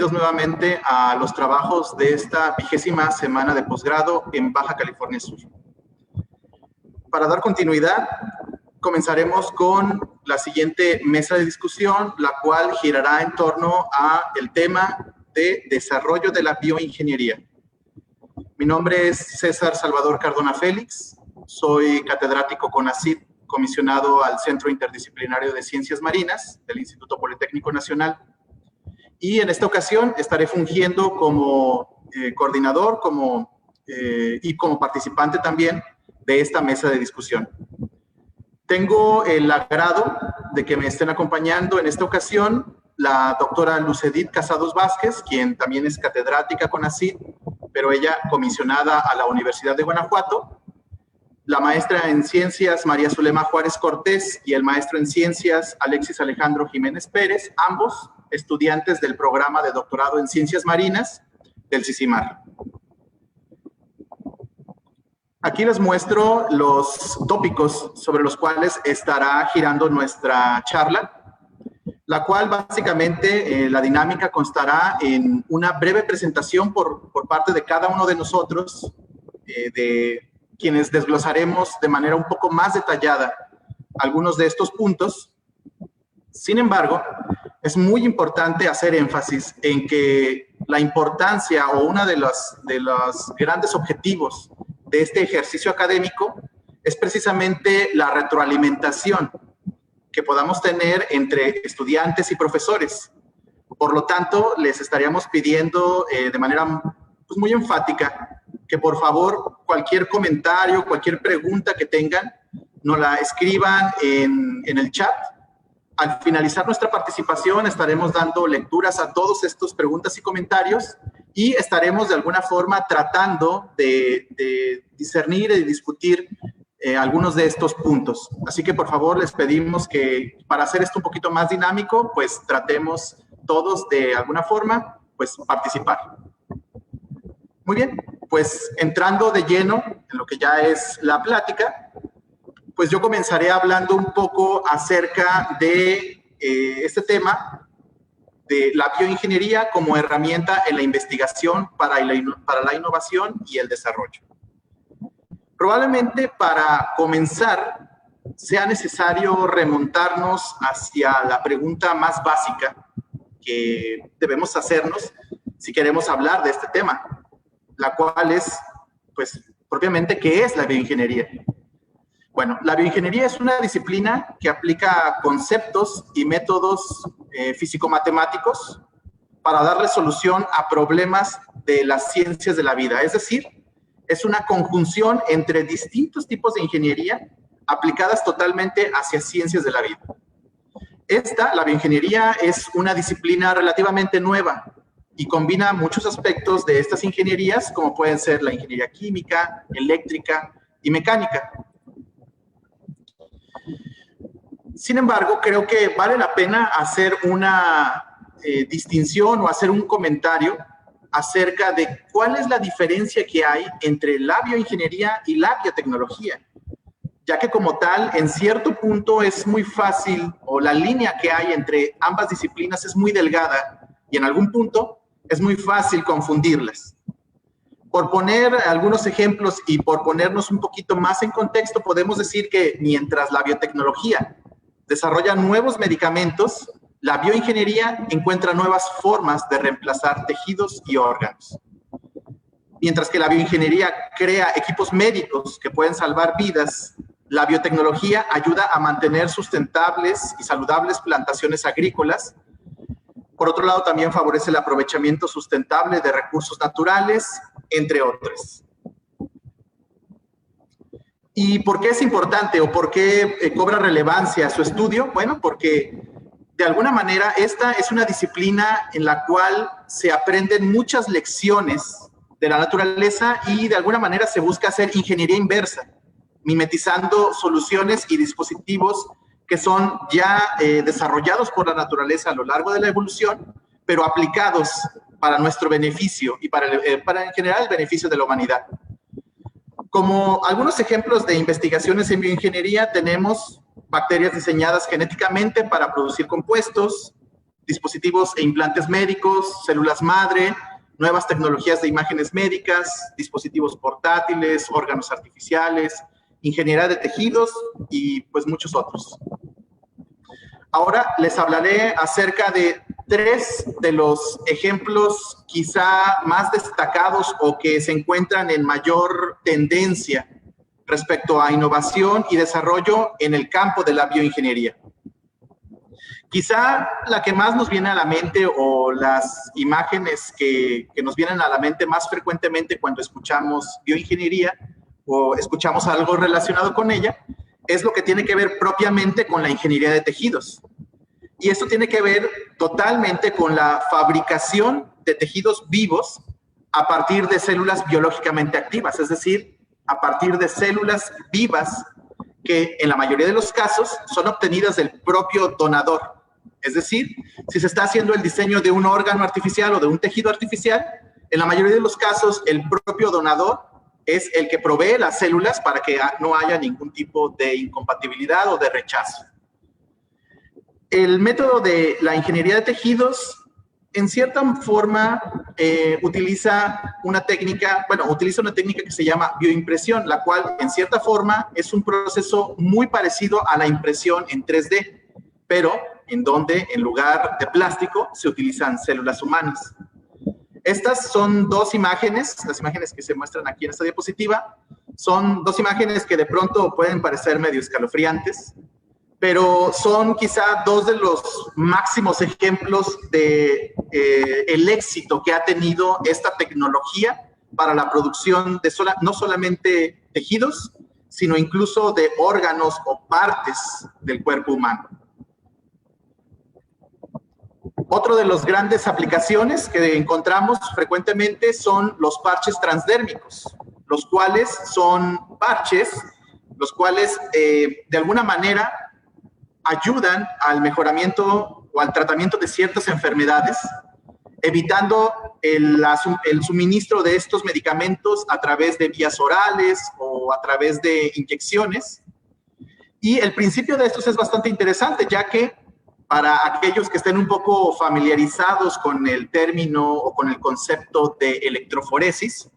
bienvenidos nuevamente a los trabajos de esta 20ª semana de posgrado en Baja California Sur. Para dar continuidad, comenzaremos con la siguiente mesa de discusión, la cual girará en torno a el tema de desarrollo de la bioingeniería. Mi nombre es César Salvador Cardona Félix, soy catedrático CONACYT, comisionado al Centro Interdisciplinario de Ciencias Marinas del Instituto Politécnico Nacional. Y en esta ocasión estaré fungiendo como coordinador y como participante también de esta mesa de discusión. Tengo el agrado de que me estén acompañando en esta ocasión la doctora Lucedit Casados Vázquez, quien también es catedrática CONACYT, pero ella comisionada a la Universidad de Guanajuato, la maestra en Ciencias María Zulema Juárez Cortés y el maestro en Ciencias Alexis Alejandro Jiménez Pérez, ambos estudiantes del programa de doctorado en Ciencias Marinas del CICIMAR. Aquí les muestro los tópicos sobre los cuales estará girando nuestra charla, la cual básicamente la dinámica constará en una breve presentación por parte de cada uno de nosotros, de quienes desglosaremos de manera un poco más detallada algunos de estos puntos. Sin embargo, es muy importante hacer énfasis en que la importancia o uno de los grandes objetivos de este ejercicio académico es precisamente la retroalimentación que podamos tener entre estudiantes y profesores. Por lo tanto, les estaríamos pidiendo de manera muy enfática que por favor cualquier comentario, cualquier pregunta que tengan, nos la escriban en el chat. Al finalizar nuestra participación estaremos dando lecturas a todas estas preguntas y comentarios y estaremos de alguna forma tratando de discernir y discutir algunos de estos puntos. Así que por favor les pedimos que para hacer esto un poquito más dinámico, pues tratemos todos de alguna forma pues participar. Muy bien, pues entrando de lleno en lo que ya es la plática, pues yo comenzaré hablando un poco acerca de este tema de la bioingeniería como herramienta en la investigación para la innovación y el desarrollo. Probablemente para comenzar sea necesario remontarnos hacia la pregunta más básica que debemos hacernos si queremos hablar de este tema, la cual es, pues, propiamente, ¿qué es la bioingeniería? Bueno, la bioingeniería es una disciplina que aplica conceptos y métodos físico-matemáticos para darle solución a problemas de las ciencias de la vida. Es decir, es una conjunción entre distintos tipos de ingeniería aplicadas totalmente hacia ciencias de la vida. La bioingeniería, es una disciplina relativamente nueva y combina muchos aspectos de estas ingenierías, como pueden ser la ingeniería química, eléctrica y mecánica. Sin embargo, creo que vale la pena hacer una distinción o hacer un comentario acerca de cuál es la diferencia que hay entre la bioingeniería y la biotecnología, ya que como tal, en cierto punto es muy fácil, o la línea que hay entre ambas disciplinas es muy delgada y en algún punto es muy fácil confundirlas. Por poner algunos ejemplos y por ponernos un poquito más en contexto, podemos decir que mientras la biotecnología desarrolla nuevos medicamentos, la bioingeniería encuentra nuevas formas de reemplazar tejidos y órganos. Mientras que la bioingeniería crea equipos médicos que pueden salvar vidas, la biotecnología ayuda a mantener sustentables y saludables plantaciones agrícolas. Por otro lado, también favorece el aprovechamiento sustentable de recursos naturales, entre otros. ¿Y por qué es importante o por qué cobra relevancia su estudio? Bueno, porque de alguna manera esta es una disciplina en la cual se aprenden muchas lecciones de la naturaleza y de alguna manera se busca hacer ingeniería inversa, mimetizando soluciones y dispositivos que son ya desarrollados por la naturaleza a lo largo de la evolución, pero aplicados para nuestro beneficio y para en general el beneficio de la humanidad. Como algunos ejemplos de investigaciones en bioingeniería tenemos bacterias diseñadas genéticamente para producir compuestos, dispositivos e implantes médicos, células madre, nuevas tecnologías de imágenes médicas, dispositivos portátiles, órganos artificiales, ingeniería de tejidos y pues muchos otros. Ahora les hablaré acerca de 3 de los ejemplos quizá más destacados o que se encuentran en mayor tendencia respecto a innovación y desarrollo en el campo de la bioingeniería. Quizá la que más nos viene a la mente o las imágenes que nos vienen a la mente más frecuentemente cuando escuchamos bioingeniería o escuchamos algo relacionado con ella, es lo que tiene que ver propiamente con la ingeniería de tejidos. Y esto tiene que ver totalmente con la fabricación de tejidos vivos a partir de células biológicamente activas, es decir, a partir de células vivas que en la mayoría de los casos son obtenidas del propio donador. Es decir, si se está haciendo el diseño de un órgano artificial o de un tejido artificial, en la mayoría de los casos el propio donador es el que provee las células para que no haya ningún tipo de incompatibilidad o de rechazo. El método de la ingeniería de tejidos, en cierta forma, utiliza una técnica que se llama bioimpresión, la cual, en cierta forma, es un proceso muy parecido a la impresión en 3D, pero en donde, en lugar de plástico, se utilizan células humanas. Estas son 2 imágenes, las imágenes que se muestran aquí en esta diapositiva, son 2 imágenes que de pronto pueden parecer medio escalofriantes, pero son quizá 2 de los máximos ejemplos de el éxito que ha tenido esta tecnología para la producción de no solamente tejidos, sino incluso de órganos o partes del cuerpo humano. Otro de las grandes aplicaciones que encontramos frecuentemente son los parches transdérmicos, los cuales son parches, los cuales de alguna manera ayudan al mejoramiento o al tratamiento de ciertas enfermedades, evitando el suministro de estos medicamentos a través de vías orales o a través de inyecciones. Y el principio de estos es bastante interesante, ya que para aquellos que estén un poco familiarizados con el término o con el concepto de electroforesis,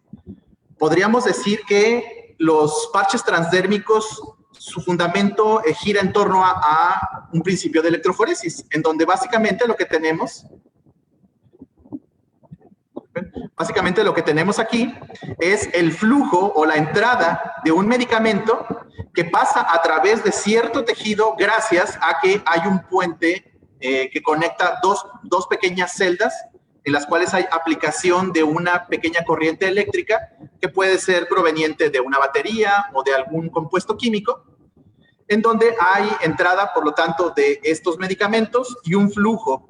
podríamos decir que los parches transdérmicos, su fundamento gira en torno a un principio de electroforesis, en donde básicamente lo que tenemos aquí es el flujo o la entrada de un medicamento que pasa a través de cierto tejido gracias a que hay un puente que conecta dos pequeñas celdas en las cuales hay aplicación de una pequeña corriente eléctrica que puede ser proveniente de una batería o de algún compuesto químico, en donde hay entrada, por lo tanto, de estos medicamentos y un flujo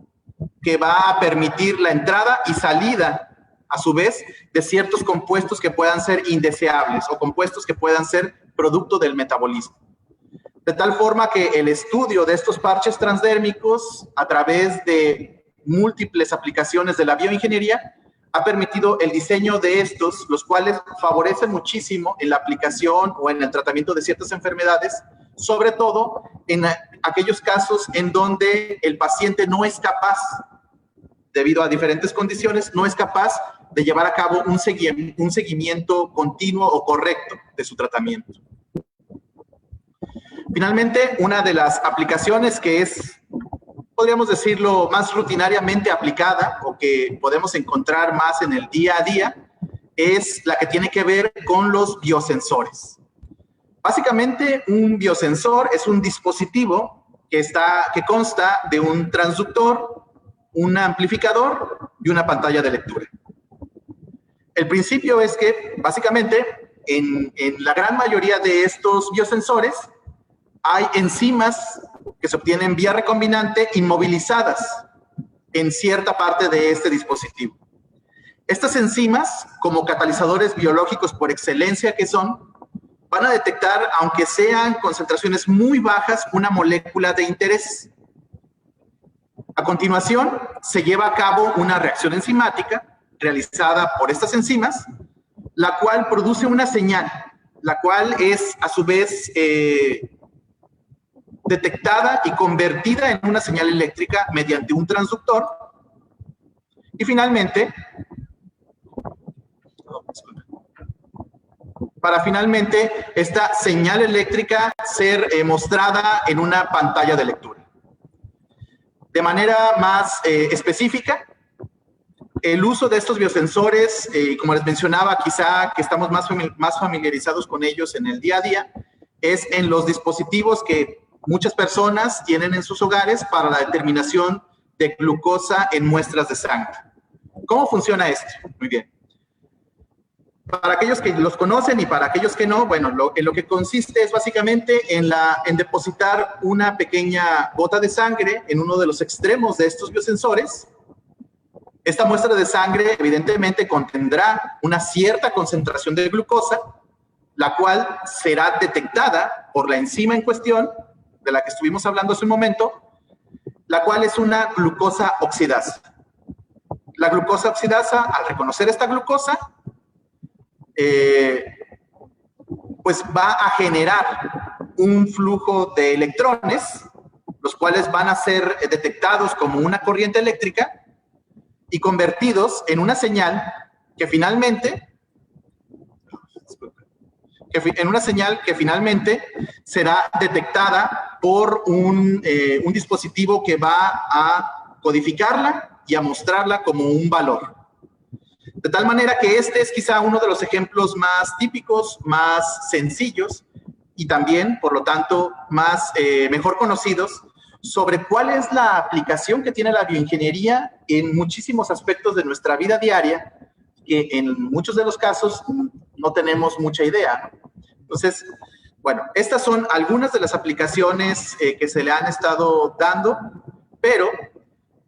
que va a permitir la entrada y salida, a su vez, de ciertos compuestos que puedan ser indeseables o compuestos que puedan ser producto del metabolismo. De tal forma que el estudio de estos parches transdérmicos a través de múltiples aplicaciones de la bioingeniería ha permitido el diseño de estos, los cuales favorecen muchísimo en la aplicación o en el tratamiento de ciertas enfermedades, sobre todo en aquellos casos en donde el paciente no es capaz, debido a diferentes condiciones, no es capaz de llevar a cabo un seguimiento continuo o correcto de su tratamiento. Finalmente, una de las aplicaciones que es, podríamos decirlo, más rutinariamente aplicada o que podemos encontrar más en el día a día es la que tiene que ver con los biosensores. Básicamente, un biosensor es un dispositivo que consta de un transductor, un amplificador y una pantalla de lectura. El principio es que, básicamente, en la gran mayoría de estos biosensores hay enzimas que se obtienen vía recombinante inmovilizadas en cierta parte de este dispositivo. Estas enzimas, como catalizadores biológicos por excelencia que son, van a detectar, aunque sean concentraciones muy bajas, una molécula de interés. A continuación, se lleva a cabo una reacción enzimática realizada por estas enzimas, la cual produce una señal, la cual es, a su vez, detectada y convertida en una señal eléctrica mediante un transductor. Y finalmente, para finalmente esta señal eléctrica ser mostrada en una pantalla de lectura. De manera más específica, el uso de estos biosensores, como les mencionaba, quizá que estamos más familiarizados con ellos en el día a día, es en los dispositivos que muchas personas tienen en sus hogares para la determinación de glucosa en muestras de sangre. ¿Cómo funciona esto? Muy bien. Para aquellos que los conocen y para aquellos que no, bueno, en lo que consiste es básicamente en depositar una pequeña gota de sangre en uno de los extremos de estos biosensores. Esta muestra de sangre evidentemente contendrá una cierta concentración de glucosa, la cual será detectada por la enzima en cuestión, de la que estuvimos hablando hace un momento, la cual es una glucosa oxidasa. La glucosa oxidasa, al reconocer esta glucosa, pues va a generar un flujo de electrones, los cuales van a ser detectados como una corriente eléctrica y convertidos en una señal que finalmente será detectada por un dispositivo que va a codificarla y a mostrarla como un valor. De tal manera que este es quizá uno de los ejemplos más típicos, más sencillos y también, por lo tanto, mejor conocidos sobre cuál es la aplicación que tiene la bioingeniería en muchísimos aspectos de nuestra vida diaria, que en muchos de los casos no tenemos mucha idea, ¿no? Entonces, bueno, estas son algunas de las aplicaciones que se le han estado dando, pero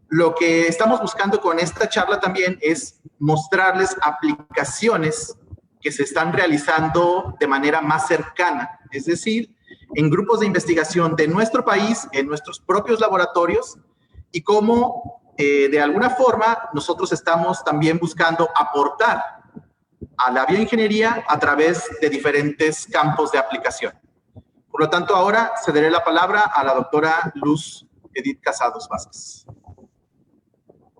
lo que estamos buscando con esta charla también es mostrarles aplicaciones que se están realizando de manera más cercana, es decir, en grupos de investigación de nuestro país, en nuestros propios laboratorios, y cómo de alguna forma nosotros estamos también buscando aportar a la bioingeniería a través de diferentes campos de aplicación. Por lo tanto, ahora cederé la palabra a la doctora Luz Edith Casados Vázquez.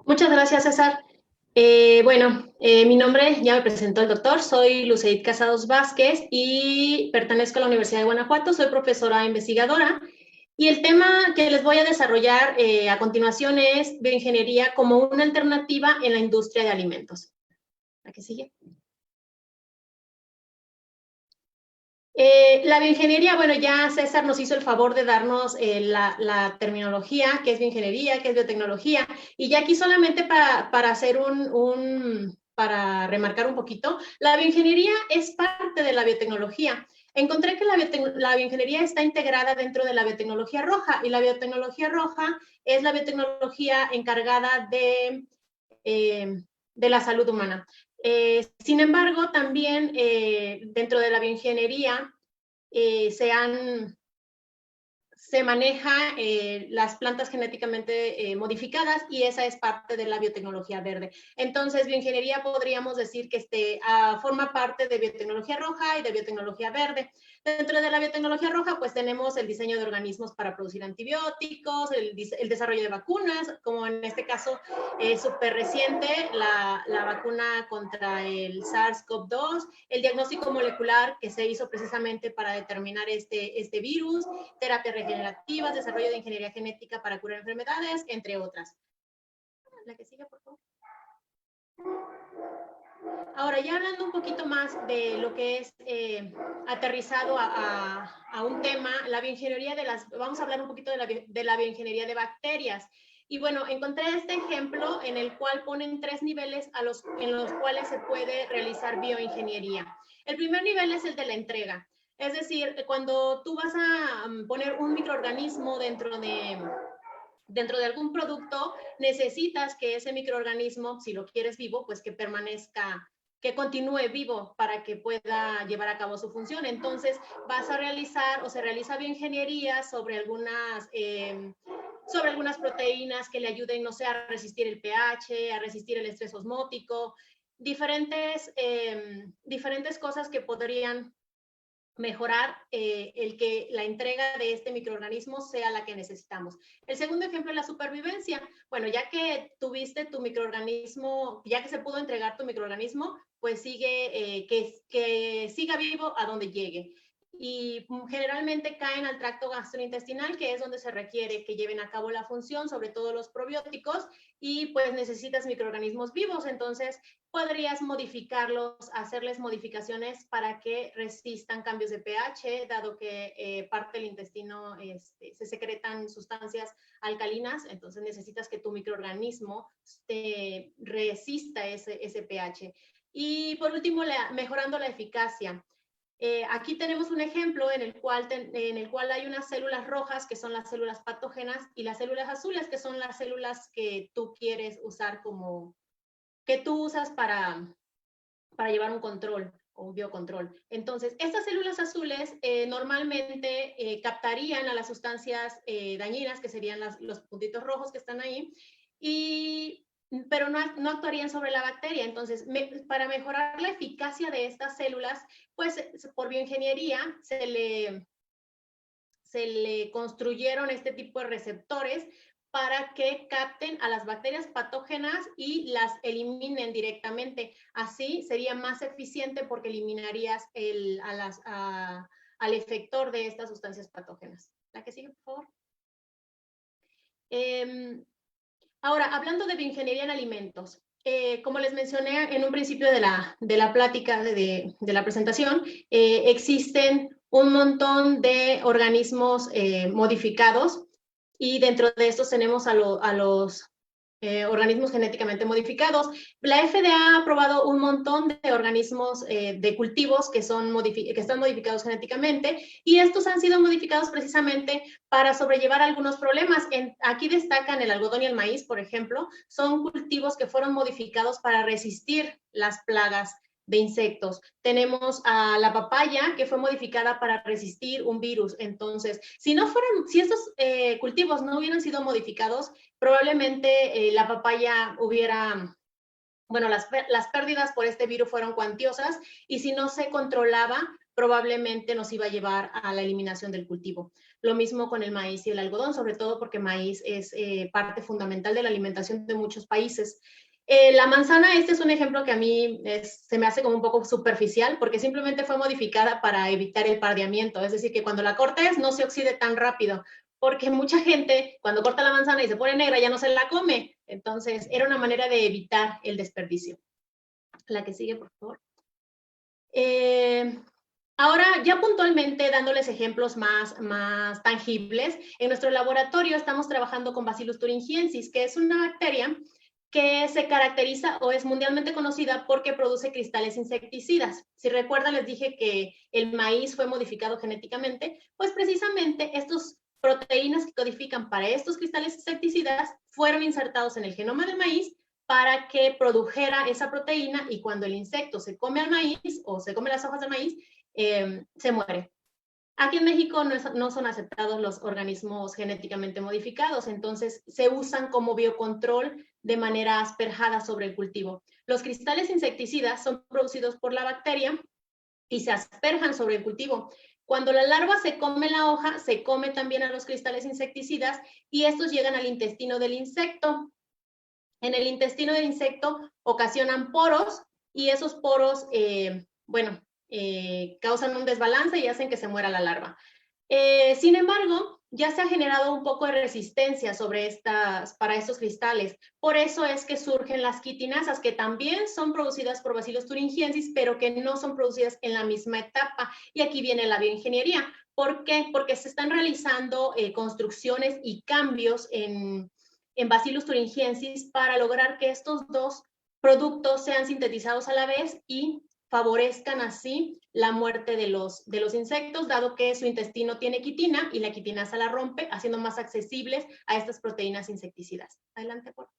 Muchas gracias, César. Mi nombre, ya me presentó el doctor, soy Luz Edith Casados Vázquez y pertenezco a la Universidad de Guanajuato, soy profesora investigadora y el tema que les voy a desarrollar a continuación es bioingeniería como una alternativa en la industria de alimentos. ¿La que sigue? La bioingeniería, bueno, ya César nos hizo el favor de darnos la terminología, qué es bioingeniería, qué es biotecnología, y ya aquí solamente para hacer para remarcar un poquito, la bioingeniería es parte de la biotecnología. Encontré que la bioingeniería está integrada dentro de la biotecnología roja, y la biotecnología roja es la biotecnología encargada de la salud humana. Sin embargo, también dentro de la bioingeniería se maneja las plantas genéticamente modificadas y esa es parte de la biotecnología verde. Entonces, bioingeniería podríamos decir que forma parte de biotecnología roja y de biotecnología verde. Dentro de la biotecnología roja, pues tenemos el diseño de organismos para producir antibióticos, el desarrollo de vacunas, como en este caso súper reciente, la vacuna contra el SARS-CoV-2, el diagnóstico molecular que se hizo precisamente para determinar este virus, terapias regenerativas, desarrollo de ingeniería genética para curar enfermedades, entre otras. La que sigue, por favor. Ahora, ya hablando un poquito más de lo que es aterrizado a un tema, la bioingeniería vamos a hablar un poquito de la bioingeniería de bacterias. Y bueno, encontré este ejemplo en el cual ponen 3 niveles en los cuales se puede realizar bioingeniería. El primer nivel es el de la entrega. Es decir, cuando tú vas a poner un microorganismo dentro de algún producto, necesitas que ese microorganismo, si lo quieres vivo, pues que permanezca, que continúe vivo para que pueda llevar a cabo su función. Entonces, vas a realizar o se realiza bioingeniería sobre algunas proteínas que le ayuden, no sé, a resistir el pH, a resistir el estrés osmótico, diferentes cosas que podrían mejorar el que la entrega de este microorganismo sea la que necesitamos. El segundo ejemplo es la supervivencia. Bueno, ya que tuviste tu microorganismo, ya que se pudo entregar tu microorganismo, pues sigue, que siga vivo a donde llegue. Y generalmente caen al tracto gastrointestinal, que es donde se requiere que lleven a cabo la función, sobre todo los probióticos, y pues necesitas microorganismos vivos, entonces podrías modificarlos, hacerles modificaciones para que resistan cambios de pH, dado que parte del intestino se secretan sustancias alcalinas, entonces necesitas que tu microorganismo resista ese pH. Y por último, mejorando la eficacia. Aquí tenemos un ejemplo en el cual hay unas células rojas que son las células patógenas y las células azules que son las células que tú quieres usar que tú usas para llevar un control o un biocontrol. Entonces, estas células azules normalmente captarían a las sustancias dañinas, que serían los puntitos rojos que están ahí, pero no actuarían sobre la bacteria. Entonces, para mejorar la eficacia de estas células, pues por bioingeniería se le construyeron este tipo de receptores para que capten a las bacterias patógenas y las eliminen directamente. Así sería más eficiente porque eliminarías al efector de estas sustancias patógenas. La que sigue, por favor. Ahora, hablando de bioingeniería en alimentos, como les mencioné en un principio de la plática, de la presentación, existen un montón de organismos modificados y dentro de estos tenemos a los organismos genéticamente modificados. La FDA ha aprobado un montón de organismos de cultivos que están modificados genéticamente y estos han sido modificados precisamente para sobrellevar algunos problemas. Aquí destacan el algodón y el maíz, por ejemplo, son cultivos que fueron modificados para resistir las plagas de insectos. Tenemos a la papaya, que fue modificada para resistir un virus. Entonces, si estos cultivos no hubieran sido modificados, probablemente la papaya las pérdidas por este virus fueron cuantiosas y si no se controlaba, probablemente nos iba a llevar a la eliminación del cultivo. Lo mismo con el maíz y el algodón, sobre todo porque maíz es parte fundamental de la alimentación de muchos países. La manzana, este es un ejemplo que a mí se me hace como un poco superficial porque simplemente fue modificada para evitar el pardeamiento, es decir, que cuando la cortes no se oxide tan rápido, porque mucha gente cuando corta la manzana y se pone negra ya no se la come, entonces era una manera de evitar el desperdicio. La que sigue, por favor. Ahora, ya puntualmente dándoles ejemplos más tangibles, en nuestro laboratorio estamos trabajando con Bacillus thuringiensis, que es una bacteria que se caracteriza o es mundialmente conocida porque produce cristales insecticidas. Si recuerdan, les dije que el maíz fue modificado genéticamente, pues precisamente estos proteínas que codifican para estos cristales insecticidas fueron insertados en el genoma del maíz para que produjera esa proteína y cuando el insecto se come al maíz o se come las hojas del maíz, se muere. Aquí en México no son aceptados los organismos genéticamente modificados, entonces se usan como biocontrol de manera asperjada sobre el cultivo. Los cristales insecticidas son producidos por la bacteria y se asperjan sobre el cultivo. Cuando la larva se come la hoja, se come también a los cristales insecticidas y estos llegan al intestino del insecto. En el intestino del insecto ocasionan poros y esos poros, causan un desbalance y hacen que se muera la larva. Sin embargo, ya se ha generado un poco de resistencia para estos cristales. Por eso es que surgen las quitinasas, que también son producidas por Bacillus thuringiensis, pero que no son producidas en la misma etapa. Y aquí viene la bioingeniería. ¿Por qué? Porque se están realizando construcciones y cambios en Bacillus thuringiensis para lograr que estos dos productos sean sintetizados a la vez y favorezcan así la muerte de los insectos, dado que su intestino tiene quitina y la quitinasa la rompe, haciendo más accesibles a estas proteínas insecticidas. Adelante, por favor.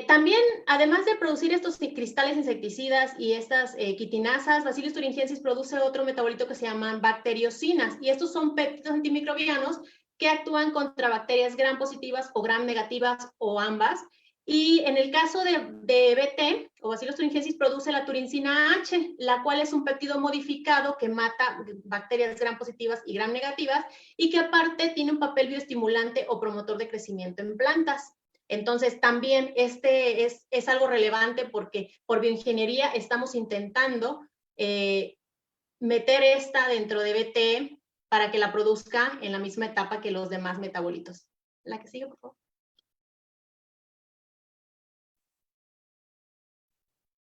También, además de producir estos cristales insecticidas y estas quitinasas, Bacillus thuringiensis produce otro metabolito que se llaman bacteriocinas, y estos son péptidos antimicrobianos que actúan contra bacterias gram positivas o gram negativas o ambas, Y en el caso de BT, o Bacillus thuringiensis, produce la turincina H, la cual es un péptido modificado que mata bacterias gram positivas y gram negativas, y que aparte tiene un papel bioestimulante o promotor de crecimiento en plantas. Entonces, también este es algo relevante porque por bioingeniería estamos intentando meter esta dentro de BT para que la produzca en la misma etapa que los demás metabolitos. La que sigue, por favor.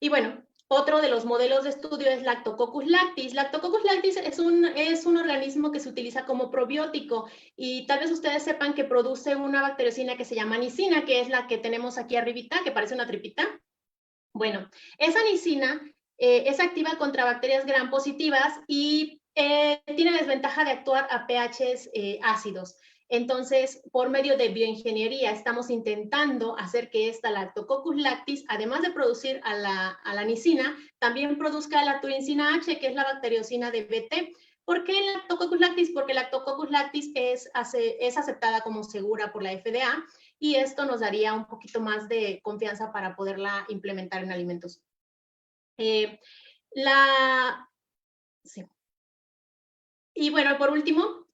Y bueno, otro de los modelos de estudio es Lactococcus lactis. Lactococcus lactis es un organismo que se utiliza como probiótico y tal vez ustedes sepan que produce una bacteriocina que se llama nicina, que es la que tenemos aquí arribita, que parece una tripita. Bueno, esa nicina es activa contra bacterias gram positivas y tiene desventaja de actuar a pHs ácidos. Entonces, por medio de bioingeniería, estamos intentando hacer que esta Lactococcus lactis, además de producir a la nicina, también produzca la turincina H, que es la bacteriocina de BT. ¿Por qué Lactococcus lactis? Porque Lactococcus lactis es aceptada como segura por la FDA y esto nos daría un poquito más de confianza para poderla implementar en alimentos. Sí. Y bueno, por último,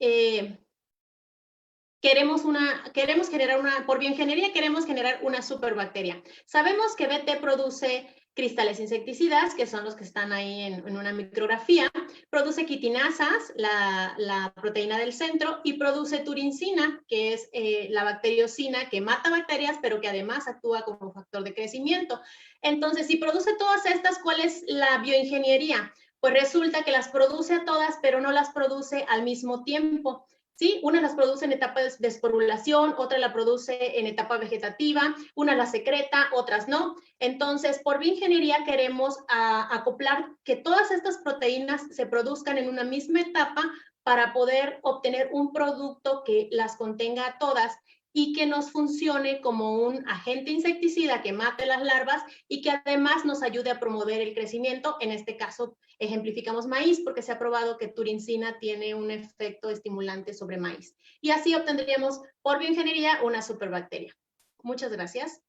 por bioingeniería queremos generar una superbacteria. Sabemos que BT produce cristales insecticidas, que son los que están ahí en una micrografía, produce quitinasas, la proteína del centro, y produce turincina, que es la bacteriocina que mata bacterias, pero que además actúa como factor de crecimiento. Entonces, si produce todas estas, ¿cuál es la bioingeniería? Pues resulta que las produce a todas, pero no las produce al mismo tiempo. ¿Sí? Una las produce en etapa de esporulación, otra la produce en etapa vegetativa, una la secreta, otras no. Entonces, por bioingeniería queremos acoplar que todas estas proteínas se produzcan en una misma etapa para poder obtener un producto que las contenga a todas y que nos funcione como un agente insecticida que mate las larvas y que además nos ayude a promover el crecimiento. En este caso, ejemplificamos maíz porque se ha probado que turincina tiene un efecto estimulante sobre maíz. Y así obtendríamos por bioingeniería una superbacteria. Muchas gracias.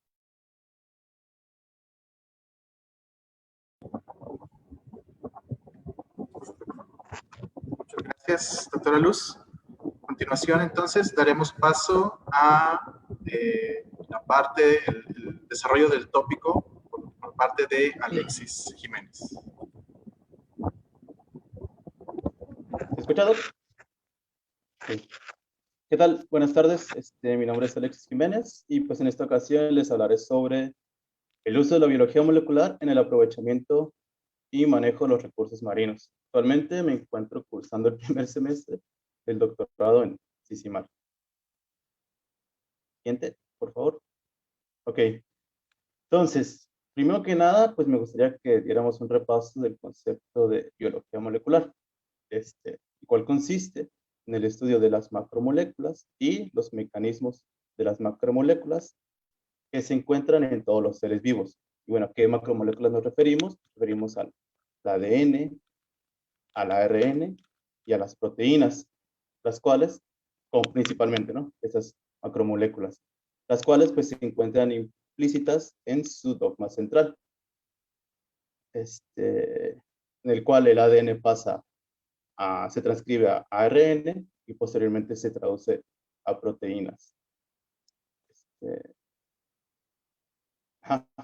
Muchas gracias, doctora Luz. A continuación, entonces, daremos paso a la parte, el desarrollo del tópico por parte de Alexis Jiménez. ¿Escuchado? Sí. ¿Qué tal? Buenas tardes. Mi nombre es Alexis Jiménez y pues en esta ocasión les hablaré sobre el uso de la biología molecular en el aprovechamiento y manejo de los recursos marinos. Actualmente me encuentro cursando el primer semestre del doctorado en CICIMAR. Siguiente, por favor. Ok. Entonces, primero que nada, pues me gustaría que diéramos un repaso del concepto de biología molecular. El cual consiste en el estudio de las macromoléculas y los mecanismos de las macromoléculas que se encuentran en todos los seres vivos. Y bueno, ¿a qué macromoléculas nos referimos? Nos referimos al ADN, al ARN y a las proteínas, las cuales, principalmente, ¿no? Esas macromoléculas, las cuales pues se encuentran implícitas en su dogma central, en el cual el ADN se transcribe a ARN y posteriormente se traduce a proteínas.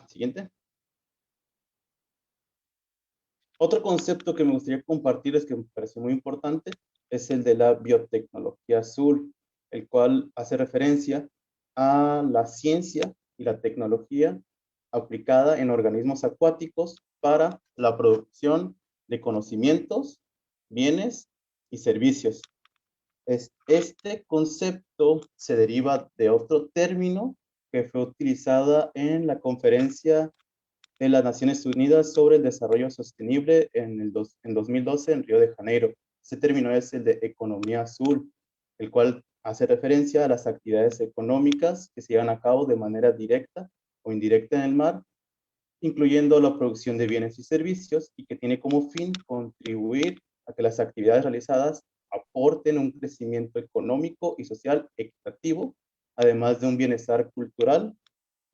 Siguiente. Otro concepto que me gustaría compartir es que me parece muy importante, es el de la biotecnología azul, el cual hace referencia a la ciencia y la tecnología aplicada en organismos acuáticos para la producción de conocimientos, bienes y servicios. Este concepto se deriva de otro término que fue utilizada en la conferencia de las Naciones Unidas sobre el Desarrollo Sostenible en 2012 en Río de Janeiro. Ese término es el de economía azul, el cual hace referencia a las actividades económicas que se llevan a cabo de manera directa o indirecta en el mar, incluyendo la producción de bienes y servicios, y que tiene como fin contribuir a que las actividades realizadas aporten un crecimiento económico y social equitativo, además de un bienestar cultural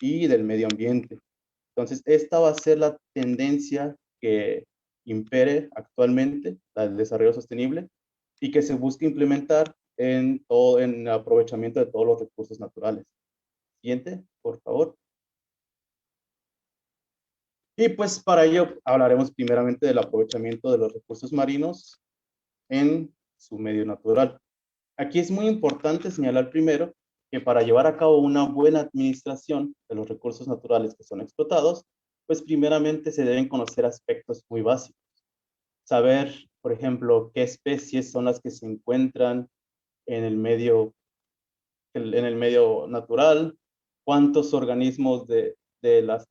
y del medio ambiente. Entonces, esta va a ser la tendencia que impere actualmente, la del desarrollo sostenible, y que se busca implementar en todo, en el aprovechamiento de todos los recursos naturales. Siguiente, por favor. Y pues para ello hablaremos primeramente del aprovechamiento de los recursos marinos en su medio natural. Aquí es muy importante señalar primero que para llevar a cabo una buena administración de los recursos naturales que son explotados, pues primeramente se deben conocer aspectos muy básicos. Saber, por ejemplo, qué especies son las que se encuentran en el medio natural, cuántos organismos de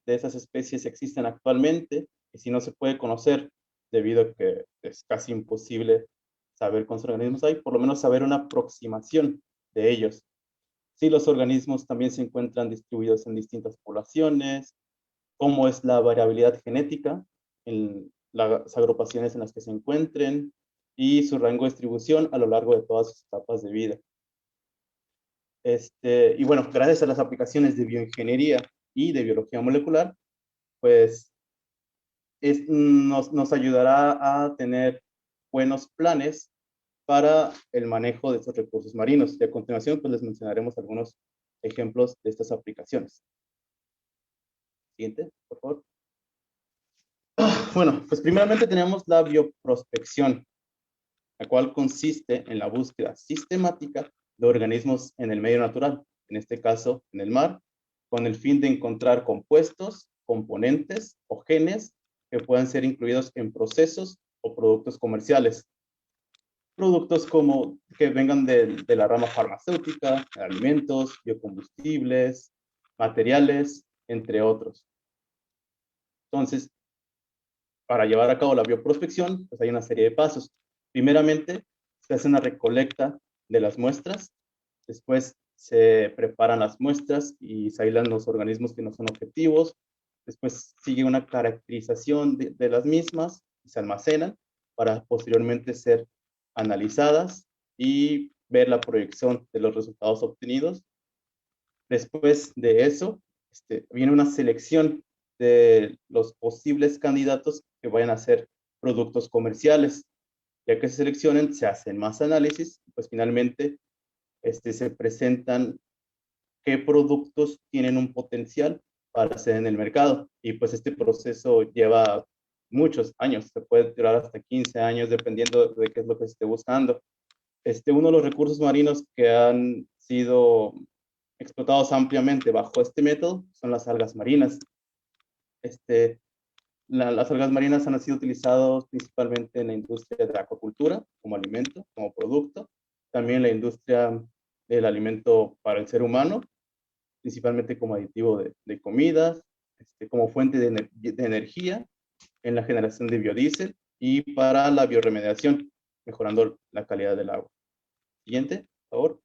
esas especies existen actualmente, y si no se puede conocer, debido a que es casi imposible saber cuántos organismos hay, por lo menos saber una aproximación de ellos. Si los organismos también se encuentran distribuidos en distintas poblaciones, cómo es la variabilidad genética en las agrupaciones en las que se encuentren y su rango de distribución a lo largo de todas sus etapas de vida. Y bueno, gracias a las aplicaciones de bioingeniería y de biología molecular, pues nos ayudará a tener buenos planes para el manejo de estos recursos marinos. Y a continuación, pues les mencionaremos algunos ejemplos de estas aplicaciones. Siguiente, por favor. Bueno, pues primeramente tenemos la bioprospección, la cual consiste en la búsqueda sistemática de organismos en el medio natural, en este caso en el mar, con el fin de encontrar compuestos, componentes o genes que puedan ser incluidos en procesos o productos comerciales. Productos como que vengan de la rama farmacéutica, alimentos, biocombustibles, materiales, entre otros. Entonces, para llevar a cabo la bioprospección, pues hay una serie de pasos. Primeramente, se hace una recolecta de las muestras, después se preparan las muestras y se aíslan los organismos que no son objetivos, después sigue una caracterización de las mismas y se almacenan para posteriormente ser analizadas y ver la proyección de los resultados obtenidos. Después de eso, viene una selección de los posibles candidatos que vayan a ser productos comerciales. Ya que se seleccionen, se hacen más análisis, pues finalmente se presentan qué productos tienen un potencial para ser en el mercado. Y pues este proceso lleva muchos años, se puede durar hasta 15 años dependiendo de qué es lo que se esté buscando. Uno de los recursos marinos que han sido explotados ampliamente bajo este método son las algas marinas. Las algas marinas han sido utilizadas principalmente en la industria de la acuacultura como alimento, como producto, también en la industria del alimento para el ser humano, principalmente como aditivo de comidas, como fuente de energía, en la generación de biodiesel y para la bioremediación, mejorando la calidad del agua. Siguiente, por favor.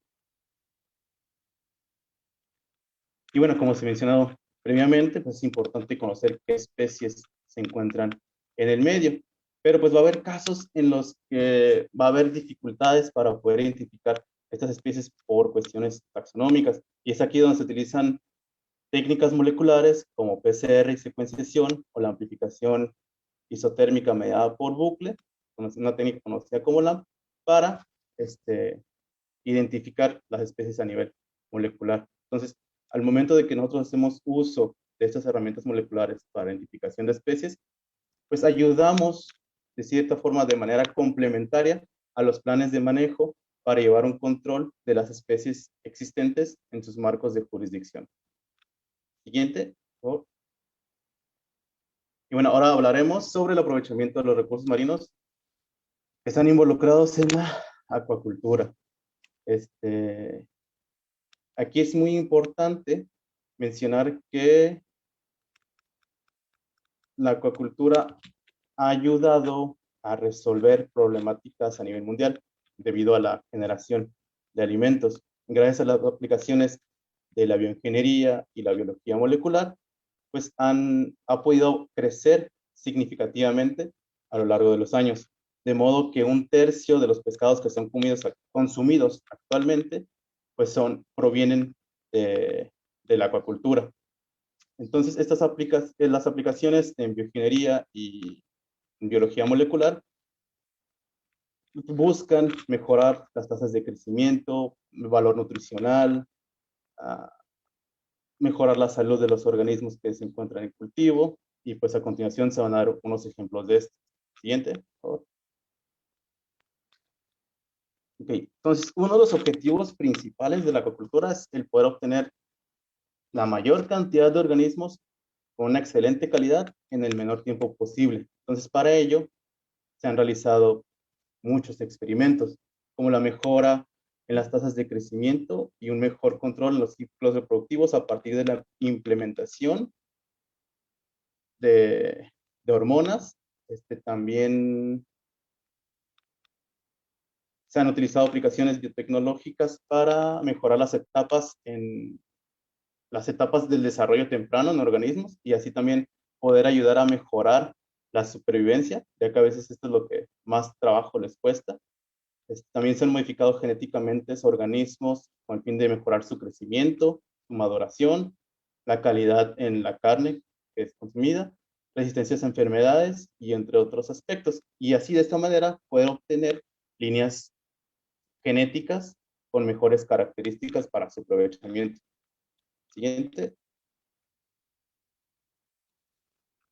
Y bueno, como se ha mencionado previamente, pues es importante conocer qué especies se encuentran en el medio. Pero pues va a haber casos en los que va a haber dificultades para poder identificar estas especies por cuestiones taxonómicas. Y es aquí donde se utilizan técnicas moleculares como PCR y secuenciación o la amplificación isotérmica mediada por bucle, una técnica conocida como LAMP, para identificar las especies a nivel molecular. Entonces, al momento de que nosotros hacemos uso de estas herramientas moleculares para identificación de especies, pues ayudamos de cierta forma de manera complementaria a los planes de manejo para llevar un control de las especies existentes en sus marcos de jurisdicción. Siguiente, por favor. Y bueno, ahora hablaremos sobre el aprovechamiento de los recursos marinos que están involucrados en la acuacultura. Aquí es muy importante mencionar que la acuacultura ha ayudado a resolver problemáticas a nivel mundial debido a la generación de alimentos. Gracias a las aplicaciones de la bioingeniería y la biología molecular, pues ha podido crecer significativamente a lo largo de los años. De modo que 1/3 de los pescados que son consumidos actualmente, pues provienen de la acuacultura. Entonces, las aplicaciones en bioingeniería y en biología molecular buscan mejorar las tasas de crecimiento, el valor nutricional, ah, mejorar la salud de los organismos que se encuentran en cultivo, y pues a continuación se van a dar unos ejemplos de esto. Siguiente, por favor. Ok, entonces uno de los objetivos principales de la acuicultura es el poder obtener la mayor cantidad de organismos con una excelente calidad en el menor tiempo posible. Entonces, para ello se han realizado muchos experimentos, como la mejora en las tasas de crecimiento y un mejor control en los ciclos reproductivos a partir de la implementación de hormonas. También se han utilizado aplicaciones biotecnológicas para mejorar las etapas del desarrollo temprano en organismos, y así también poder ayudar a mejorar la supervivencia, ya que a veces esto es lo que más trabajo les cuesta. También se han modificado genéticamente esos organismos con el fin de mejorar su crecimiento, su maduración, la calidad en la carne que es consumida, resistencias a enfermedades y entre otros aspectos. Y así de esta manera poder obtener líneas genéticas con mejores características para su aprovechamiento. Siguiente.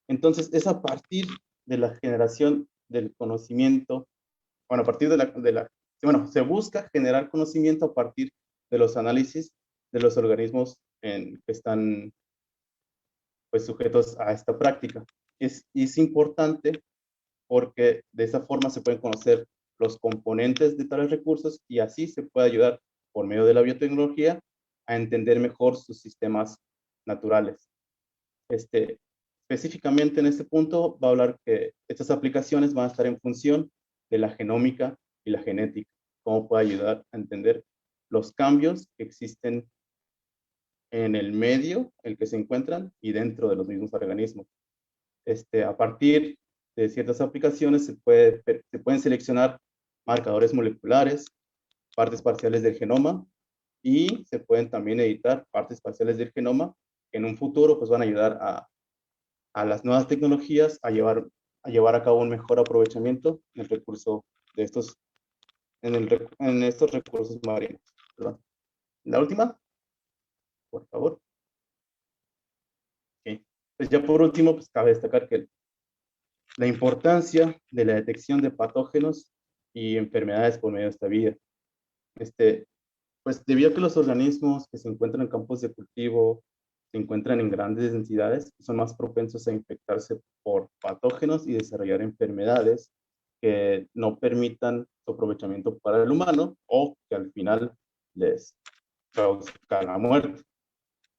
Entonces, es a partir de la generación del conocimiento, bueno, a partir bueno, se busca generar conocimiento a partir de los análisis de los organismos que están pues sujetos a esta práctica. Es importante porque de esa forma se pueden conocer los componentes de tales recursos, y así se puede ayudar por medio de la biotecnología a entender mejor sus sistemas naturales. Específicamente en este punto va a hablar que estas aplicaciones van a estar en función de la genómica y la genética, cómo puede ayudar a entender los cambios que existen en el medio en el que se encuentran y dentro de los mismos organismos. A partir de ciertas aplicaciones se pueden seleccionar marcadores moleculares, partes parciales del genoma, y se pueden también editar partes parciales del genoma que en un futuro pues van a ayudar a las nuevas tecnologías a llevar a cabo un mejor aprovechamiento en el recurso de en estos recursos marinos. Perdón. La última, por favor. Okay. Pues ya por último, pues cabe destacar que la importancia de la detección de patógenos y enfermedades por medio de esta vía. Pues debido a que los organismos que se encuentran en campos de cultivo se encuentran en grandes densidades, son más propensos a infectarse por patógenos y desarrollar enfermedades que no permitan su aprovechamiento para el humano, o que al final les causa la muerte.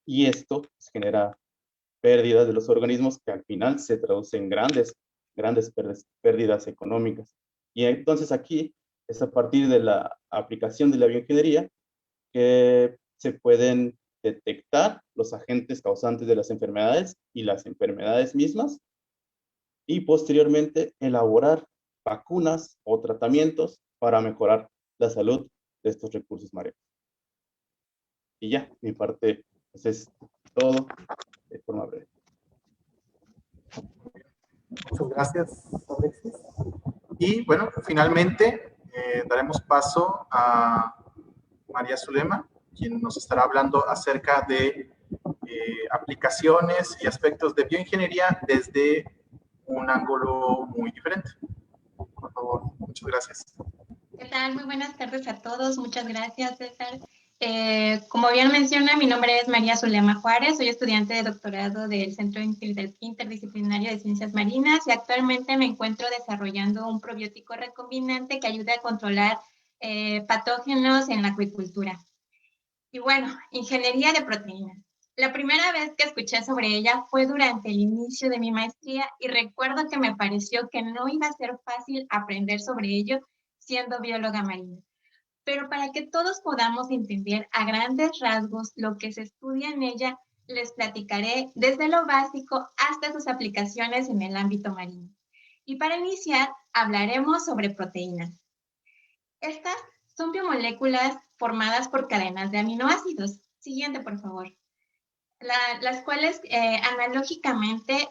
Y esto genera pérdidas de los organismos que al final se traducen en grandes pérdidas económicas. Y entonces aquí es a partir de la aplicación de la bioingeniería que se pueden detectar los agentes causantes de las enfermedades y las enfermedades mismas, y posteriormente elaborar vacunas o tratamientos para mejorar la salud de estos recursos marinos. Y ya, mi parte pues es todo de forma breve. Muchas gracias, Alexis. Y bueno, finalmente daremos paso a María Zulema, quien nos estará hablando acerca de aplicaciones y aspectos de bioingeniería desde un ángulo muy diferente. Por favor, muchas gracias. ¿Qué tal? Muy buenas tardes a todos. Muchas gracias, César. Como bien menciona, mi nombre es María Zulema Juárez. Soy estudiante de doctorado del Centro Interdisciplinario de Ciencias Marinas, y actualmente me encuentro desarrollando un probiótico recombinante que ayuda a controlar patógenos en la acuicultura. Y bueno, ingeniería de proteínas. La primera vez que escuché sobre ella fue durante el inicio de mi maestría, y recuerdo que me pareció que no iba a ser fácil aprender sobre ello siendo bióloga marina. Pero para que todos podamos entender a grandes rasgos lo que se estudia en ella, les platicaré desde lo básico hasta sus aplicaciones en el ámbito marino. Y para iniciar, hablaremos sobre proteínas. Estas son biomoléculas formadas por cadenas de aminoácidos. Siguiente, por favor. las cuales analógicamente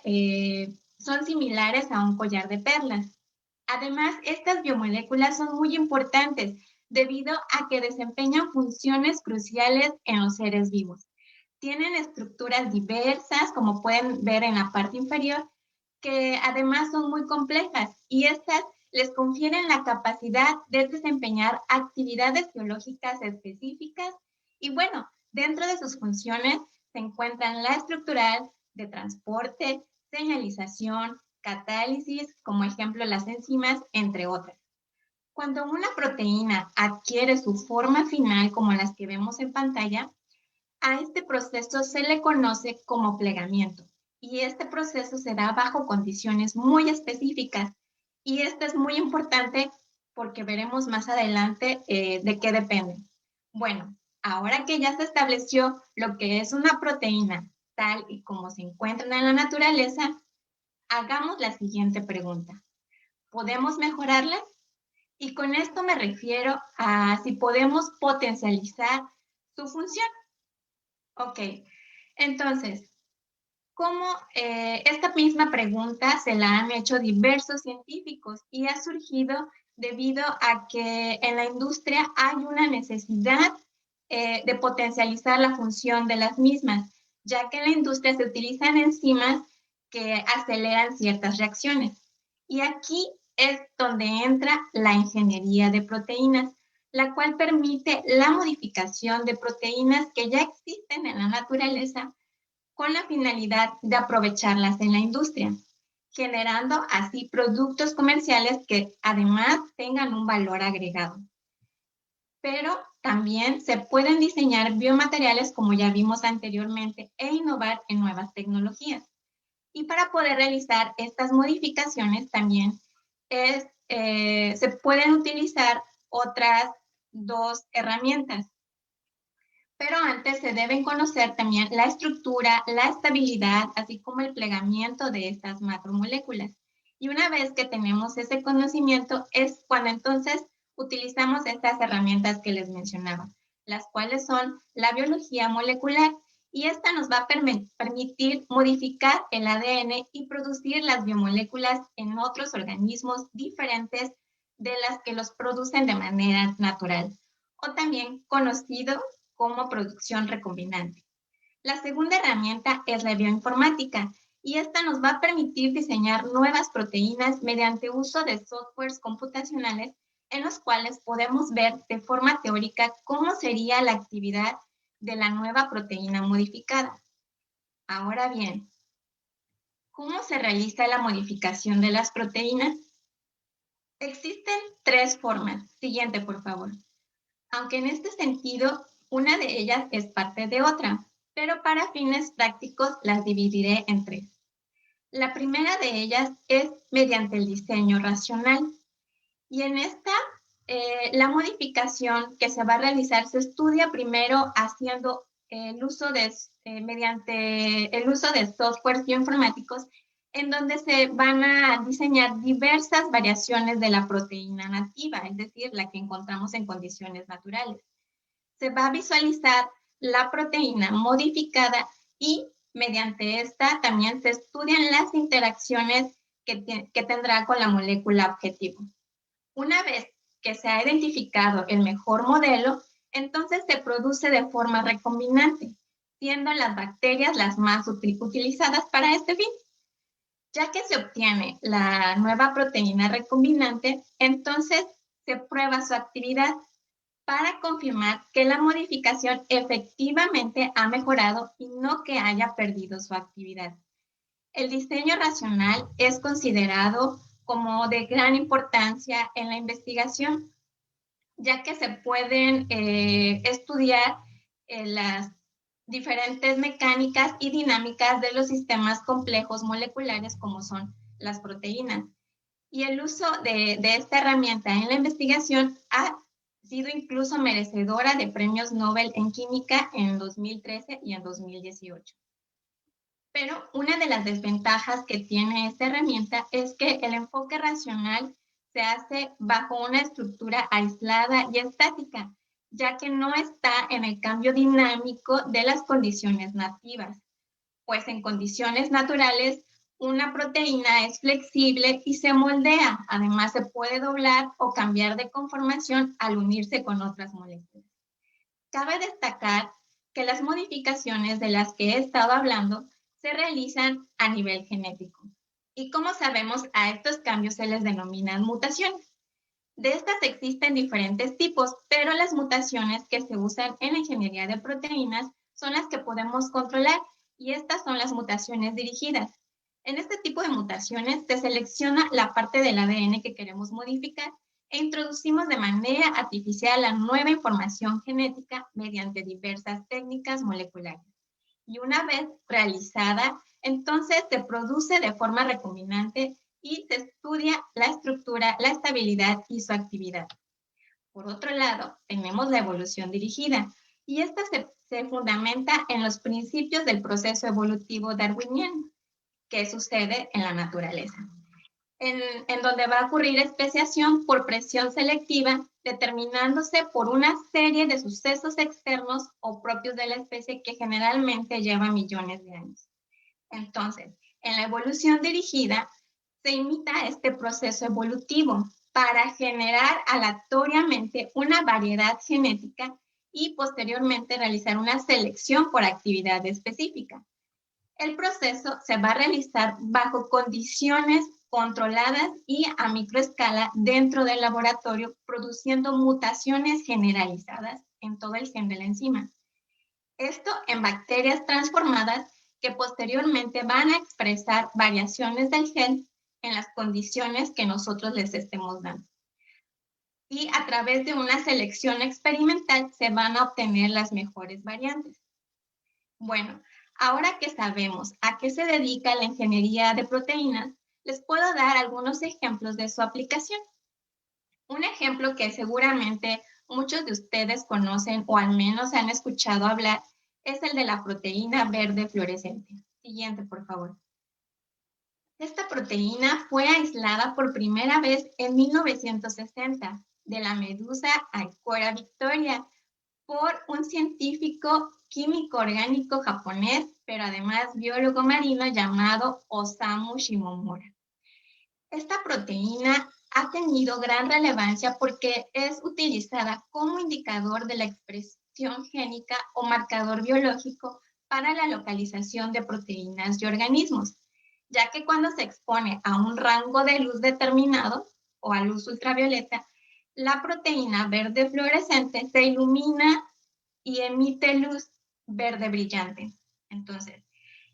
son similares a un collar de perlas. Además, estas biomoléculas son muy importantes debido a que desempeñan funciones cruciales en los seres vivos. Tienen estructuras diversas, como pueden ver en la parte inferior, que además son muy complejas y estas les confieren la capacidad de desempeñar actividades biológicas específicas y bueno, dentro de sus funciones se encuentran la estructural, de transporte, señalización, catálisis, como ejemplo las enzimas, entre otras. Cuando una proteína adquiere su forma final, como las que vemos en pantalla, a este proceso se le conoce como plegamiento y este proceso se da bajo condiciones muy específicas y esto es muy importante porque veremos más adelante de qué depende. Bueno, ahora que ya se estableció lo que es una proteína tal y como se encuentran en la naturaleza, hagamos la siguiente pregunta. ¿Podemos mejorarlas? Y con esto me refiero a si podemos potencializar su función. Ok, entonces, ¿cómo esta misma pregunta se la han hecho diversos científicos y ha surgido debido a que en la industria hay una necesidad de potencializar la función de las mismas, ya que en la industria se utilizan enzimas que aceleran ciertas reacciones. Y aquí es donde entra la ingeniería de proteínas, la cual permite la modificación de proteínas que ya existen en la naturaleza con la finalidad de aprovecharlas en la industria, generando así productos comerciales que además tengan un valor agregado. Pero también se pueden diseñar biomateriales, como ya vimos anteriormente, e innovar en nuevas tecnologías. Y para poder realizar estas modificaciones también se pueden utilizar otras dos herramientas. Pero antes se deben conocer también la estructura, la estabilidad, así como el plegamiento de estas macromoléculas. Y una vez que tenemos ese conocimiento es cuando entonces utilizamos estas herramientas que les mencionaba, las cuales son la biología molecular y esta nos va a permitir modificar el ADN y producir las biomoléculas en otros organismos diferentes de las que los producen de manera natural, o también conocido como producción recombinante. La segunda herramienta es la bioinformática y esta nos va a permitir diseñar nuevas proteínas mediante uso de softwares computacionales en los cuales podemos ver de forma teórica cómo sería la actividad de la nueva proteína modificada. Ahora bien, ¿cómo se realiza la modificación de las proteínas? Existen tres formas. Siguiente, por favor. Aunque en este sentido, una de ellas es parte de otra, pero para fines prácticos las dividiré en tres. La primera de ellas es mediante el diseño racional. Y en esta, la modificación que se va a realizar se estudia primero haciendo mediante el uso de softwares bioinformáticos en donde se van a diseñar diversas variaciones de la proteína nativa, es decir, la que encontramos en condiciones naturales. Se va a visualizar la proteína modificada y mediante esta también se estudian las interacciones que tendrá con la molécula objetivo. Una vez que se ha identificado el mejor modelo, entonces se produce de forma recombinante, siendo las bacterias las más utilizadas para este fin. Ya que se obtiene la nueva proteína recombinante, entonces se prueba su actividad para confirmar que la modificación efectivamente ha mejorado y no que haya perdido su actividad. El diseño racional es considerado como de gran importancia en la investigación, ya que se pueden estudiar las diferentes mecánicas y dinámicas de los sistemas complejos moleculares como son las proteínas. Y el uso de esta herramienta en la investigación ha sido incluso merecedora de premios Nobel en química en 2013 y en 2018. Pero una de las desventajas que tiene esta herramienta es que el enfoque racional se hace bajo una estructura aislada y estática, ya que no está en el cambio dinámico de las condiciones nativas, pues en condiciones naturales una proteína es flexible y se moldea. Además, se puede doblar o cambiar de conformación al unirse con otras moléculas. Cabe destacar que las modificaciones de las que he estado hablando se realizan a nivel genético. Y como sabemos, a estos cambios se les denominan mutaciones. De estas existen diferentes tipos, pero las mutaciones que se usan en la ingeniería de proteínas son las que podemos controlar, y estas son las mutaciones dirigidas. En este tipo de mutaciones se selecciona la parte del ADN que queremos modificar e introducimos de manera artificial la nueva información genética mediante diversas técnicas moleculares. Y una vez realizada, entonces se produce de forma recombinante y se estudia la estructura, la estabilidad y su actividad. Por otro lado, tenemos la evolución dirigida, y esta se fundamenta en los principios del proceso evolutivo darwiniano que sucede en la naturaleza, en donde va a ocurrir especiación por presión selectiva, determinándose por una serie de sucesos externos o propios de la especie que generalmente lleva millones de años. Entonces, en la evolución dirigida, se imita este proceso evolutivo para generar aleatoriamente una variedad genética y posteriormente realizar una selección por actividad específica. El proceso se va a realizar bajo condiciones controladas y a microescala dentro del laboratorio, produciendo mutaciones generalizadas en todo el gen de la enzima. Esto en bacterias transformadas que posteriormente van a expresar variaciones del gen en las condiciones que nosotros les estemos dando. Y a través de una selección experimental se van a obtener las mejores variantes. Bueno, ahora que sabemos a qué se dedica la ingeniería de proteínas, les puedo dar algunos ejemplos de su aplicación. Un ejemplo que seguramente muchos de ustedes conocen o al menos han escuchado hablar es el de la proteína verde fluorescente. Siguiente, por favor. Esta proteína fue aislada por primera vez en 1960 de la medusa Aiquora victoria por un científico químico orgánico japonés, pero además biólogo marino llamado Osamu Shimomura. Esta proteína ha tenido gran relevancia porque es utilizada como indicador de la expresión génica o marcador biológico para la localización de proteínas y organismos, ya que cuando se expone a un rango de luz determinado o a luz ultravioleta, la proteína verde fluorescente se ilumina y emite luz verde brillante. Entonces,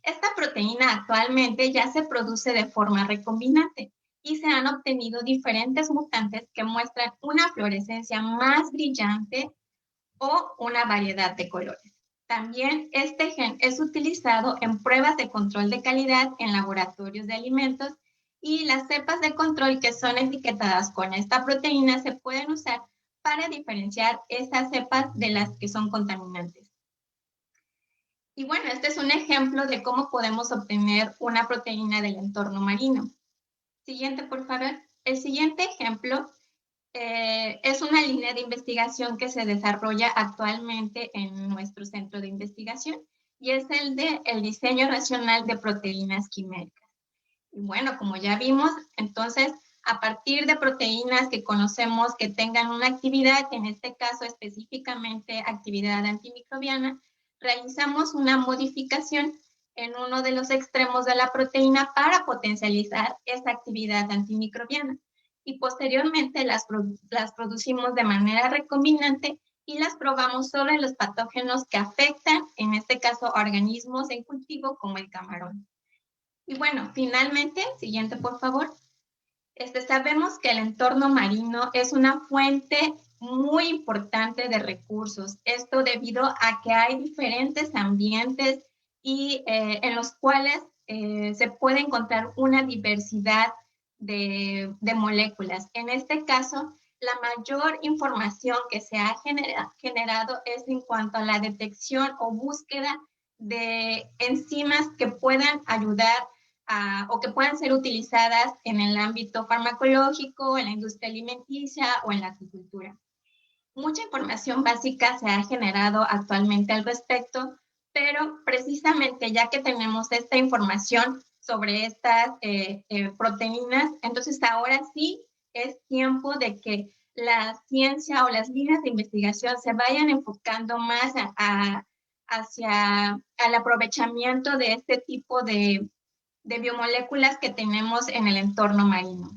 esta proteína actualmente ya se produce de forma recombinante y se han obtenido diferentes mutantes que muestran una fluorescencia más brillante o una variedad de colores. También este gen es utilizado en pruebas de control de calidad en laboratorios de alimentos, y las cepas de control que son etiquetadas con esta proteína se pueden usar para diferenciar esas cepas de las que son contaminantes. Y bueno, este es un ejemplo de cómo podemos obtener una proteína del entorno marino. Siguiente, por favor. El siguiente ejemplo es una línea de investigación que se desarrolla actualmente en nuestro centro de investigación, y es el de el diseño racional de proteínas quiméricas. Y bueno, como ya vimos, entonces, a partir de proteínas que conocemos que tengan una actividad, en este caso específicamente actividad antimicrobiana, realizamos una modificación en uno de los extremos de la proteína para potencializar esa actividad antimicrobiana. Y posteriormente las producimos de manera recombinante y las probamos sobre los patógenos que afectan, en este caso, a organismos en cultivo como el camarón. Y bueno, finalmente, siguiente por favor. Sabemos que el entorno marino es una fuente muy importante de recursos. Esto debido a que hay diferentes ambientes y en los cuales se puede encontrar una diversidad de moléculas. En este caso, la mayor información que se ha generado es en cuanto a la detección o búsqueda de enzimas que puedan ayudar o que puedan ser utilizadas en el ámbito farmacológico, en la industria alimenticia o en la agricultura. mucha información básica se ha generado actualmente al respecto, pero precisamente ya que tenemos esta información sobre estas proteínas, entonces ahora sí es tiempo de que la ciencia o las líneas de investigación se vayan enfocando más hacia el aprovechamiento de este tipo de biomoléculas que tenemos en el entorno marino.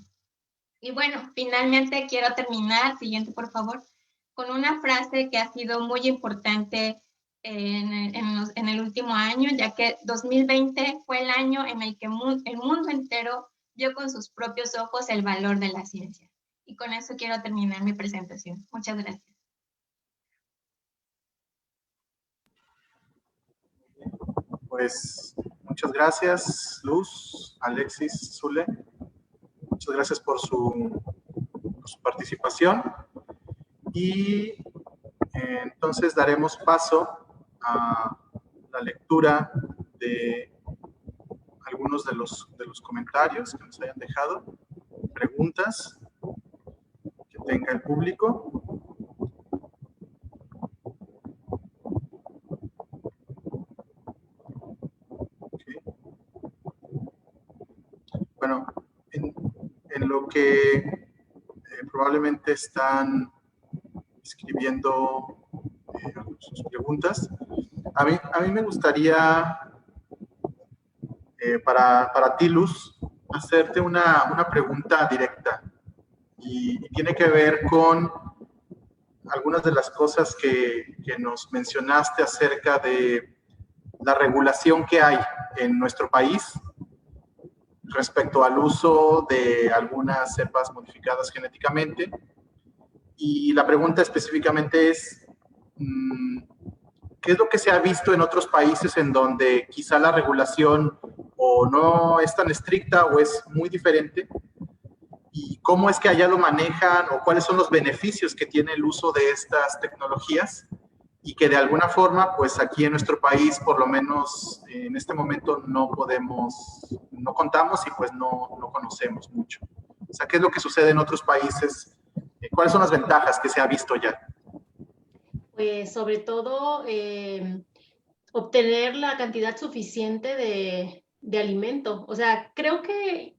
Y bueno, finalmente quiero terminar, siguiente por favor, con una frase que ha sido muy importante en el último año, ya que 2020 fue el año en el que el mundo entero vio con sus propios ojos el valor de la ciencia. Y con eso quiero terminar mi presentación. Muchas gracias. Pues muchas gracias, Luz, Alexis, Zule. Muchas gracias por su participación. Y entonces daremos paso a la lectura de algunos de los comentarios que nos hayan dejado, preguntas que tenga el público. Okay. Bueno, en lo que probablemente están escribiendo sus preguntas, a mí me gustaría, para ti, Luz, hacerte una pregunta directa y tiene que ver con algunas de las cosas que nos mencionaste acerca de la regulación que hay en nuestro país respecto al uso de algunas cepas modificadas genéticamente. Y la pregunta específicamente es, ¿qué es lo que se ha visto en otros países en donde quizá la regulación o no es tan estricta o es muy diferente? ¿Y cómo es que allá lo manejan o cuáles son los beneficios que tiene el uso de estas tecnologías? Y que de alguna forma, pues aquí en nuestro país, por lo menos en este momento no contamos y pues no conocemos mucho. O sea, ¿qué es lo que sucede en otros países? ¿Cuáles son las ventajas que se ha visto ya? Pues sobre todo obtener la cantidad suficiente de alimento. O sea, creo que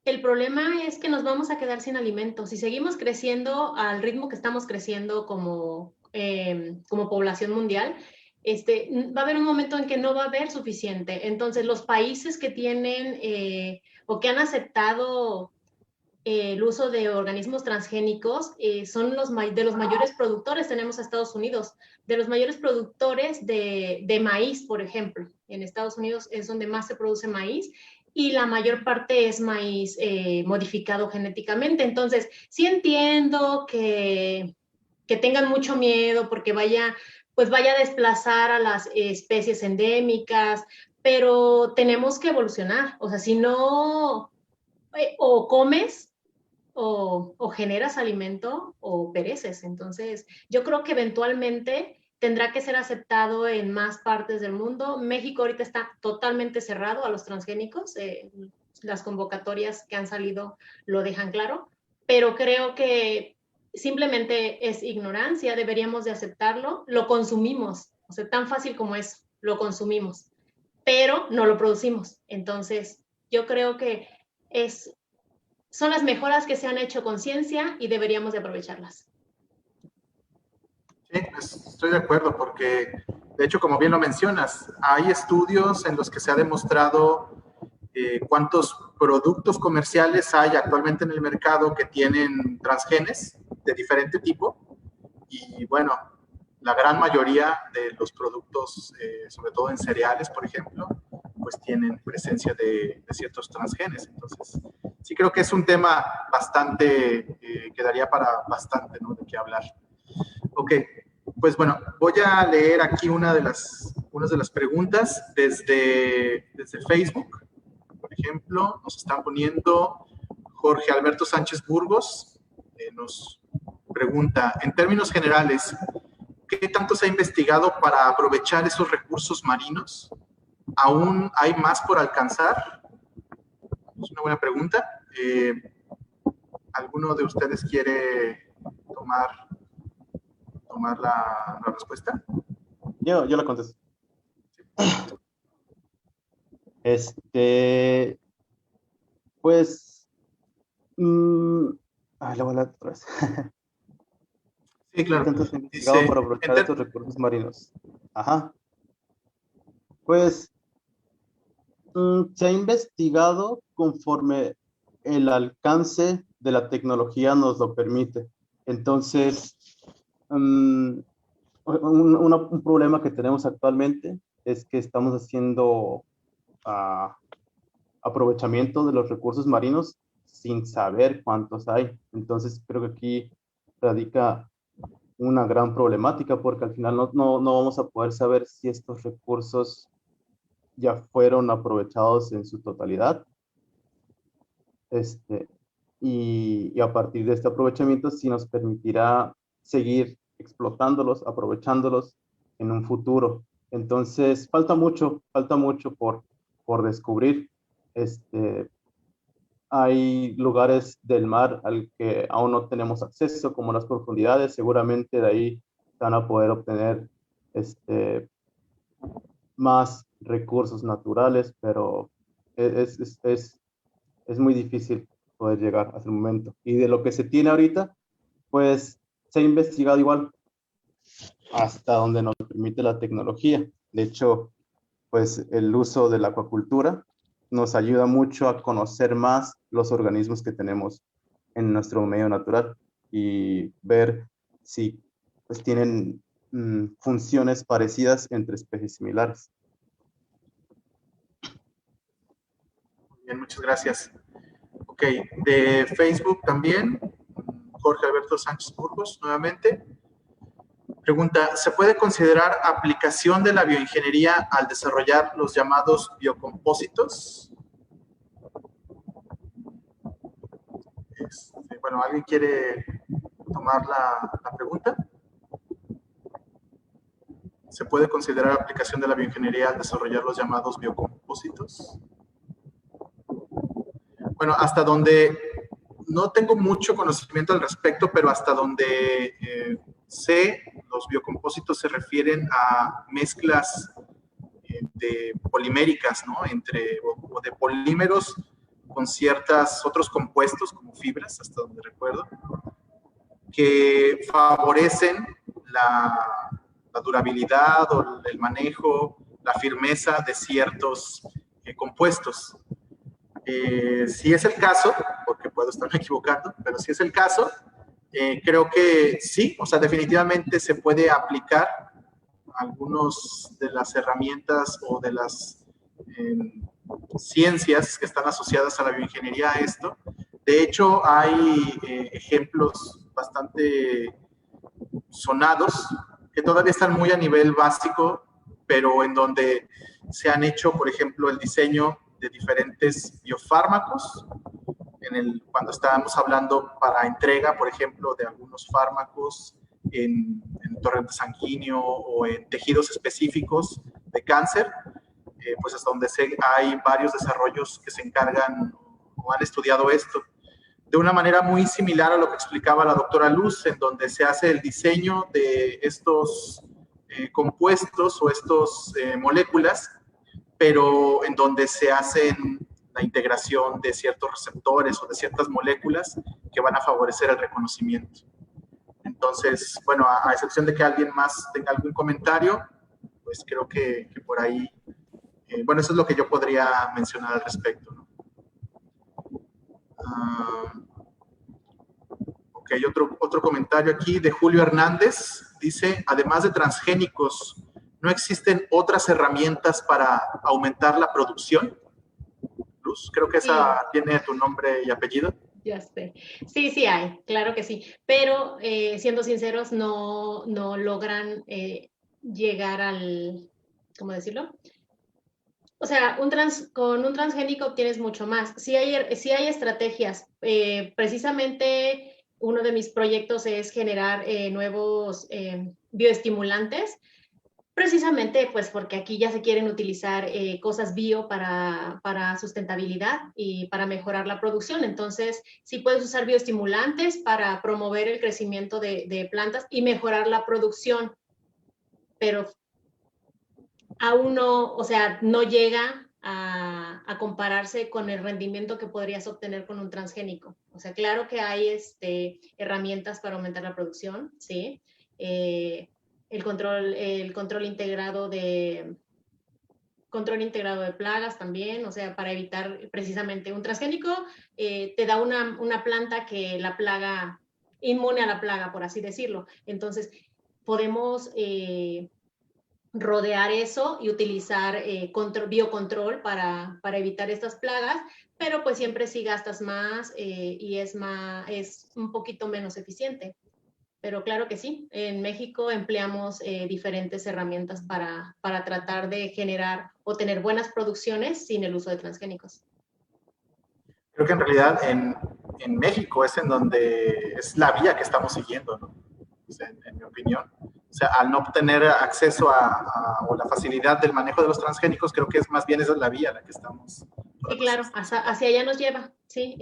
el problema es que nos vamos a quedar sin alimento. Si seguimos creciendo al ritmo que estamos creciendo como población mundial, va a haber un momento en que no va a haber suficiente. Entonces, los países que tienen o que han aceptado el uso de organismos transgénicos son de los mayores productores. Tenemos a Estados Unidos, de los mayores productores de maíz, por ejemplo. En Estados Unidos es donde más se produce maíz y la mayor parte es maíz modificado genéticamente. Entonces, sí entiendo que tengan mucho miedo porque vaya a desplazar a las especies endémicas, pero tenemos que evolucionar. O sea, si no, o comes o generas alimento o pereces. Entonces, yo creo que eventualmente tendrá que ser aceptado en más partes del mundo. México ahorita está totalmente cerrado a los transgénicos. Las convocatorias que han salido lo dejan claro, pero creo que simplemente es ignorancia, deberíamos de aceptarlo, lo consumimos, o sea, tan fácil como es, lo consumimos, pero no lo producimos. Entonces, yo creo que son las mejoras que se han hecho con ciencia y deberíamos de aprovecharlas. Sí, pues estoy de acuerdo porque, de hecho, como bien lo mencionas, hay estudios en los que se ha demostrado cuántos productos comerciales hay actualmente en el mercado que tienen transgenes de diferente tipo. Y bueno, la gran mayoría de los productos, sobre todo en cereales, por ejemplo, pues tienen presencia de ciertos transgenes. Entonces, sí creo que es un tema bastante, que daría para bastante, ¿no?, de qué hablar. Ok, pues bueno, voy a leer aquí unas de las preguntas desde Facebook. Por ejemplo, nos están poniendo Jorge Alberto Sánchez Burgos, nos pregunta, en términos generales, ¿qué tanto se ha investigado para aprovechar esos recursos marinos? ¿Aún hay más por alcanzar? Es una buena pregunta. ¿Alguno de ustedes quiere tomar tomar la respuesta? Yo la contesto. Pues, le voy a dar otra vez. Sí, claro. Tanto se ha investigado Dice, para aprovechar estos recursos marinos. Ajá. Pues, se ha investigado conforme el alcance de la tecnología nos lo permite. Entonces, un problema que tenemos actualmente es que estamos haciendo aprovechamiento de los recursos marinos sin saber cuántos hay. Entonces, creo que aquí radica una gran problemática porque al final no vamos a poder saber si estos recursos ya fueron aprovechados en su totalidad. Y a partir de este aprovechamiento sí nos permitirá seguir explotándolos, aprovechándolos en un futuro. Entonces, falta mucho por descubrir. Hay lugares del mar al que aún no tenemos acceso, como las profundidades. Seguramente de ahí van a poder obtener más recursos naturales, pero es muy difícil poder llegar hasta el momento. Y de lo que se tiene ahorita, pues se ha investigado igual hasta donde nos permite la tecnología. De hecho, pues el uso de la acuacultura nos ayuda mucho a conocer más los organismos que tenemos en nuestro medio natural y ver si pues tienen funciones parecidas entre especies similares. Bien, muchas gracias. Ok, de Facebook también, Jorge Alberto Sánchez Burgos, nuevamente. Pregunta, ¿se puede considerar aplicación de la bioingeniería al desarrollar los llamados biocompósitos? Bueno, ¿alguien quiere tomar la pregunta? ¿Se puede considerar aplicación de la bioingeniería al desarrollar los llamados biocompósitos? Bueno, hasta donde no tengo mucho conocimiento al respecto, pero hasta donde sé, los biocompósitos se refieren a mezclas de poliméricas, ¿no? O de polímeros con ciertos otros compuestos como fibras, hasta donde recuerdo, que favorecen la durabilidad o el manejo, la firmeza de ciertos compuestos. Si es el caso, porque puedo estarme equivocando, pero si es el caso, creo que sí, o sea, definitivamente se puede aplicar algunas de las herramientas o de las ciencias que están asociadas a la bioingeniería a esto. De hecho, hay ejemplos bastante sonados que todavía están muy a nivel básico, pero en donde se han hecho, por ejemplo, el diseño de diferentes biofármacos, cuando estábamos hablando para entrega, por ejemplo, de algunos fármacos en torrente sanguíneo o en tejidos específicos de cáncer, pues hasta donde hay varios desarrollos que se encargan o han estudiado esto. De una manera muy similar a lo que explicaba la doctora Luz, en donde se hace el diseño de estos compuestos o estas moléculas, pero en donde se hacen la integración de ciertos receptores o de ciertas moléculas que van a favorecer el reconocimiento. Entonces, bueno, a excepción de que alguien más tenga algún comentario, pues creo que por ahí, bueno, eso es lo que yo podría mencionar al respecto, ¿no? Ok, otro comentario aquí de Julio Hernández. Dice, además de transgénicos, ¿no existen otras herramientas para aumentar la producción? Luz, creo que esa sí tiene tu nombre y apellido. Ya sé. Sí, sí hay, claro que sí. Pero, siendo sinceros, no logran llegar al, ¿cómo decirlo? O sea, con un transgénico obtienes mucho más. Sí hay estrategias. Precisamente uno de mis proyectos es generar nuevos bioestimulantes Precisamente, pues porque aquí ya se quieren utilizar cosas bio para sustentabilidad y para mejorar la producción. Entonces, sí puedes usar bioestimulantes para promover el crecimiento de plantas y mejorar la producción, pero aún no, o sea, no llega a compararse con el rendimiento que podrías obtener con un transgénico. O sea, claro que hay herramientas para aumentar la producción, ¿sí? El control integrado de plagas también, o sea, para evitar precisamente un transgénico, te da una planta que la plaga, inmune a la plaga, por así decirlo. Entonces, podemos rodear eso y utilizar biocontrol para evitar estas plagas, pero pues siempre sí gastas más y es un poquito menos eficiente. Pero claro que sí, en México empleamos diferentes herramientas para tratar de generar o tener buenas producciones sin el uso de transgénicos. Creo que en realidad en México es en donde es la vía que estamos siguiendo, ¿no? O sea, en mi opinión. O sea, al no obtener acceso o la facilidad del manejo de los transgénicos, creo que es más bien esa es la vía la que estamos. Sí, claro, hacia allá nos lleva, ¿sí?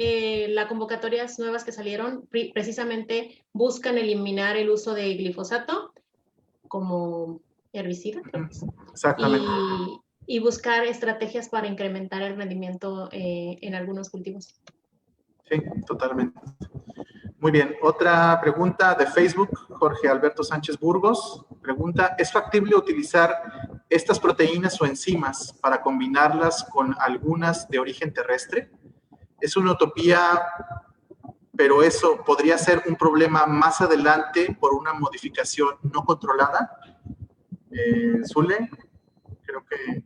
Las convocatorias nuevas que salieron precisamente buscan eliminar el uso de glifosato como herbicida, creo que es. Exactamente. Y buscar estrategias para incrementar el rendimiento en algunos cultivos. Sí, totalmente. Muy bien, otra pregunta de Facebook, Jorge Alberto Sánchez Burgos, pregunta, ¿es factible utilizar estas proteínas o enzimas para combinarlas con algunas de origen terrestre? Es una utopía, pero eso podría ser un problema más adelante por una modificación no controlada. Zule, creo que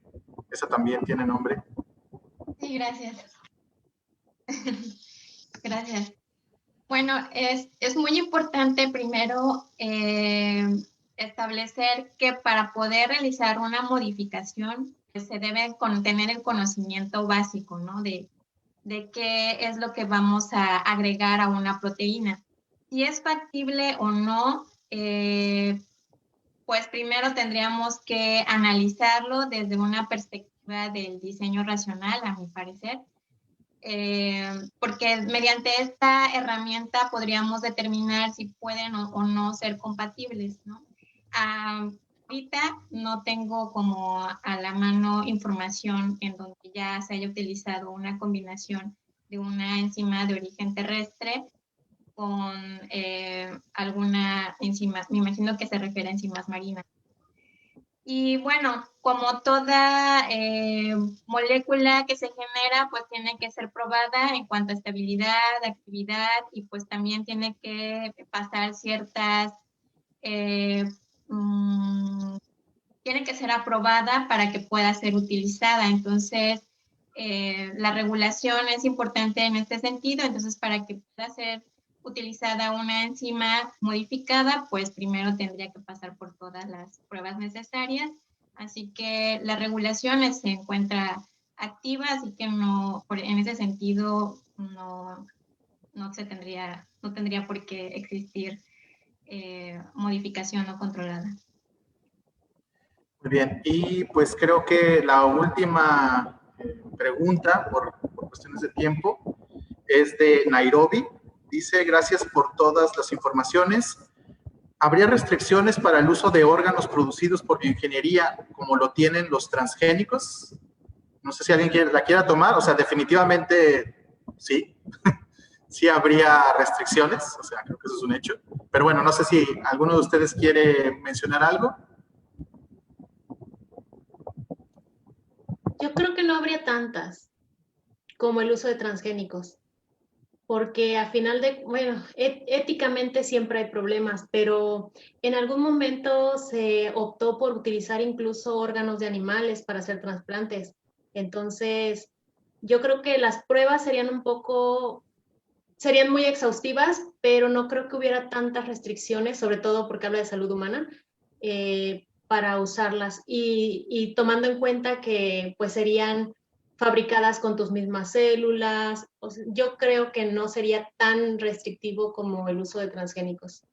esa también tiene nombre. Sí, gracias. Gracias. Bueno, es muy importante primero establecer que para poder realizar una modificación pues, se debe tener el conocimiento básico, ¿no? De qué es lo que vamos a agregar a una proteína. Si es factible o no, pues primero tendríamos que analizarlo desde una perspectiva del diseño racional, a mi parecer. Porque mediante esta herramienta podríamos determinar si pueden o no ser compatibles, ¿no? Ahorita no tengo como a la mano información en donde ya se haya utilizado una combinación de una enzima de origen terrestre con alguna enzima, me imagino que se refiere a enzimas marinas. Y bueno, como toda molécula que se genera, pues tiene que ser probada en cuanto a estabilidad, actividad y pues también tiene que pasar ciertas, tiene que ser aprobada para que pueda ser utilizada. Entonces, la regulación es importante en este sentido. Entonces, para que pueda ser utilizada una enzima modificada, pues primero tendría que pasar por todas las pruebas necesarias. Así que la regulación se encuentra activa, así que no, en ese sentido no tendría por qué existir modificación no controlada. Muy bien, y pues creo que la última pregunta, por cuestiones de tiempo, es de Nairobi. Dice, gracias por todas las informaciones. ¿Habría restricciones para el uso de órganos producidos por bioingeniería como lo tienen los transgénicos? No sé si alguien la quiera tomar, o sea, definitivamente sí. Sí habría restricciones, o sea, creo que eso es un hecho. Pero bueno, no sé si alguno de ustedes quiere mencionar algo. Yo creo que no habría tantas como el uso de transgénicos, porque a final bueno, éticamente siempre hay problemas, pero en algún momento se optó por utilizar incluso órganos de animales para hacer trasplantes. Entonces, yo creo que las pruebas serían muy exhaustivas, pero no creo que hubiera tantas restricciones, sobre todo porque habla de salud humana, para usarlas y tomando en cuenta que pues serían fabricadas con tus mismas células. O sea, yo creo que no sería tan restrictivo como el uso de transgénicos.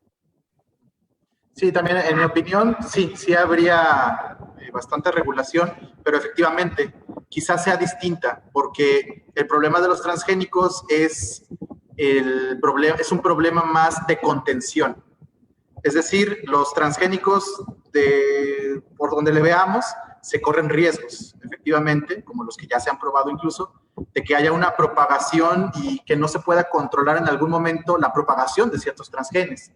Sí, también en mi opinión, sí habría bastante regulación, pero efectivamente quizás sea distinta, porque el problema de los transgénicos es un problema más de contención. Es decir, los transgénicos, por donde le veamos, se corren riesgos, efectivamente, como los que ya se han probado incluso, de que haya una propagación y que no se pueda controlar en algún momento la propagación de ciertos transgenes.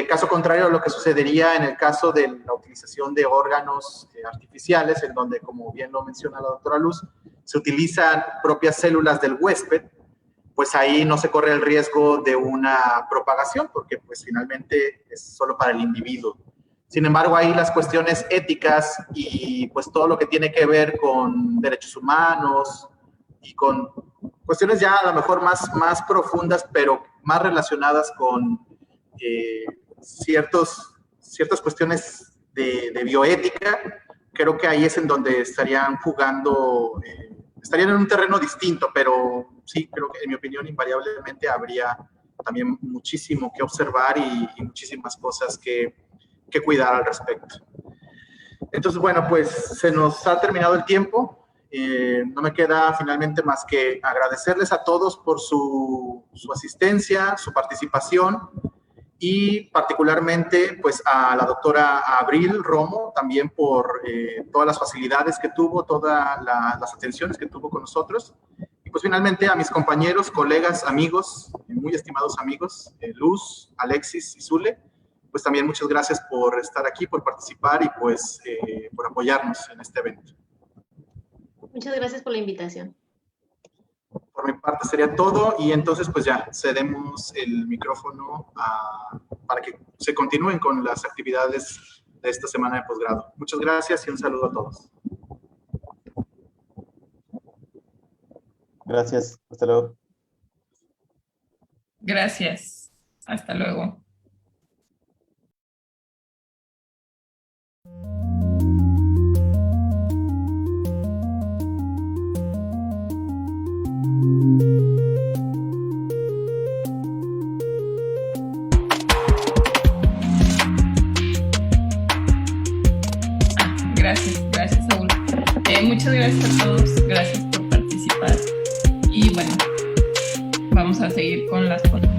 Caso contrario a lo que sucedería en el caso de la utilización de órganos artificiales, en donde, como bien lo menciona la doctora Luz, se utilizan propias células del huésped, pues ahí no se corre el riesgo de una propagación, porque pues finalmente es solo para el individuo. Sin embargo, ahí las cuestiones éticas y pues todo lo que tiene que ver con derechos humanos y con cuestiones ya a lo mejor más profundas, pero más relacionadas con ciertas cuestiones de bioética, creo que ahí es en donde estarían jugando, estarían en un terreno distinto, pero sí, creo que en mi opinión invariablemente habría también muchísimo que observar y muchísimas cosas que cuidar al respecto. Entonces, bueno, pues se nos ha terminado el tiempo. No me queda finalmente más que agradecerles a todos por su asistencia, su participación, y particularmente pues a la doctora Abril Romo también por todas las facilidades que tuvo, todas las atenciones que tuvo con nosotros. Y pues finalmente a mis compañeros, colegas, amigos, muy estimados amigos, Luz, Alexis y Zule, pues también muchas gracias por estar aquí, por participar y pues por apoyarnos en este evento. Muchas gracias por la invitación. Por mi parte sería todo y entonces pues ya cedemos el micrófono para que se continúen con las actividades de esta semana de posgrado. Muchas gracias y un saludo a todos. Gracias, hasta luego. Gracias, hasta luego. Gracias, Saúl. Muchas gracias a todos, gracias por participar. Y bueno, vamos a seguir con las ponencias.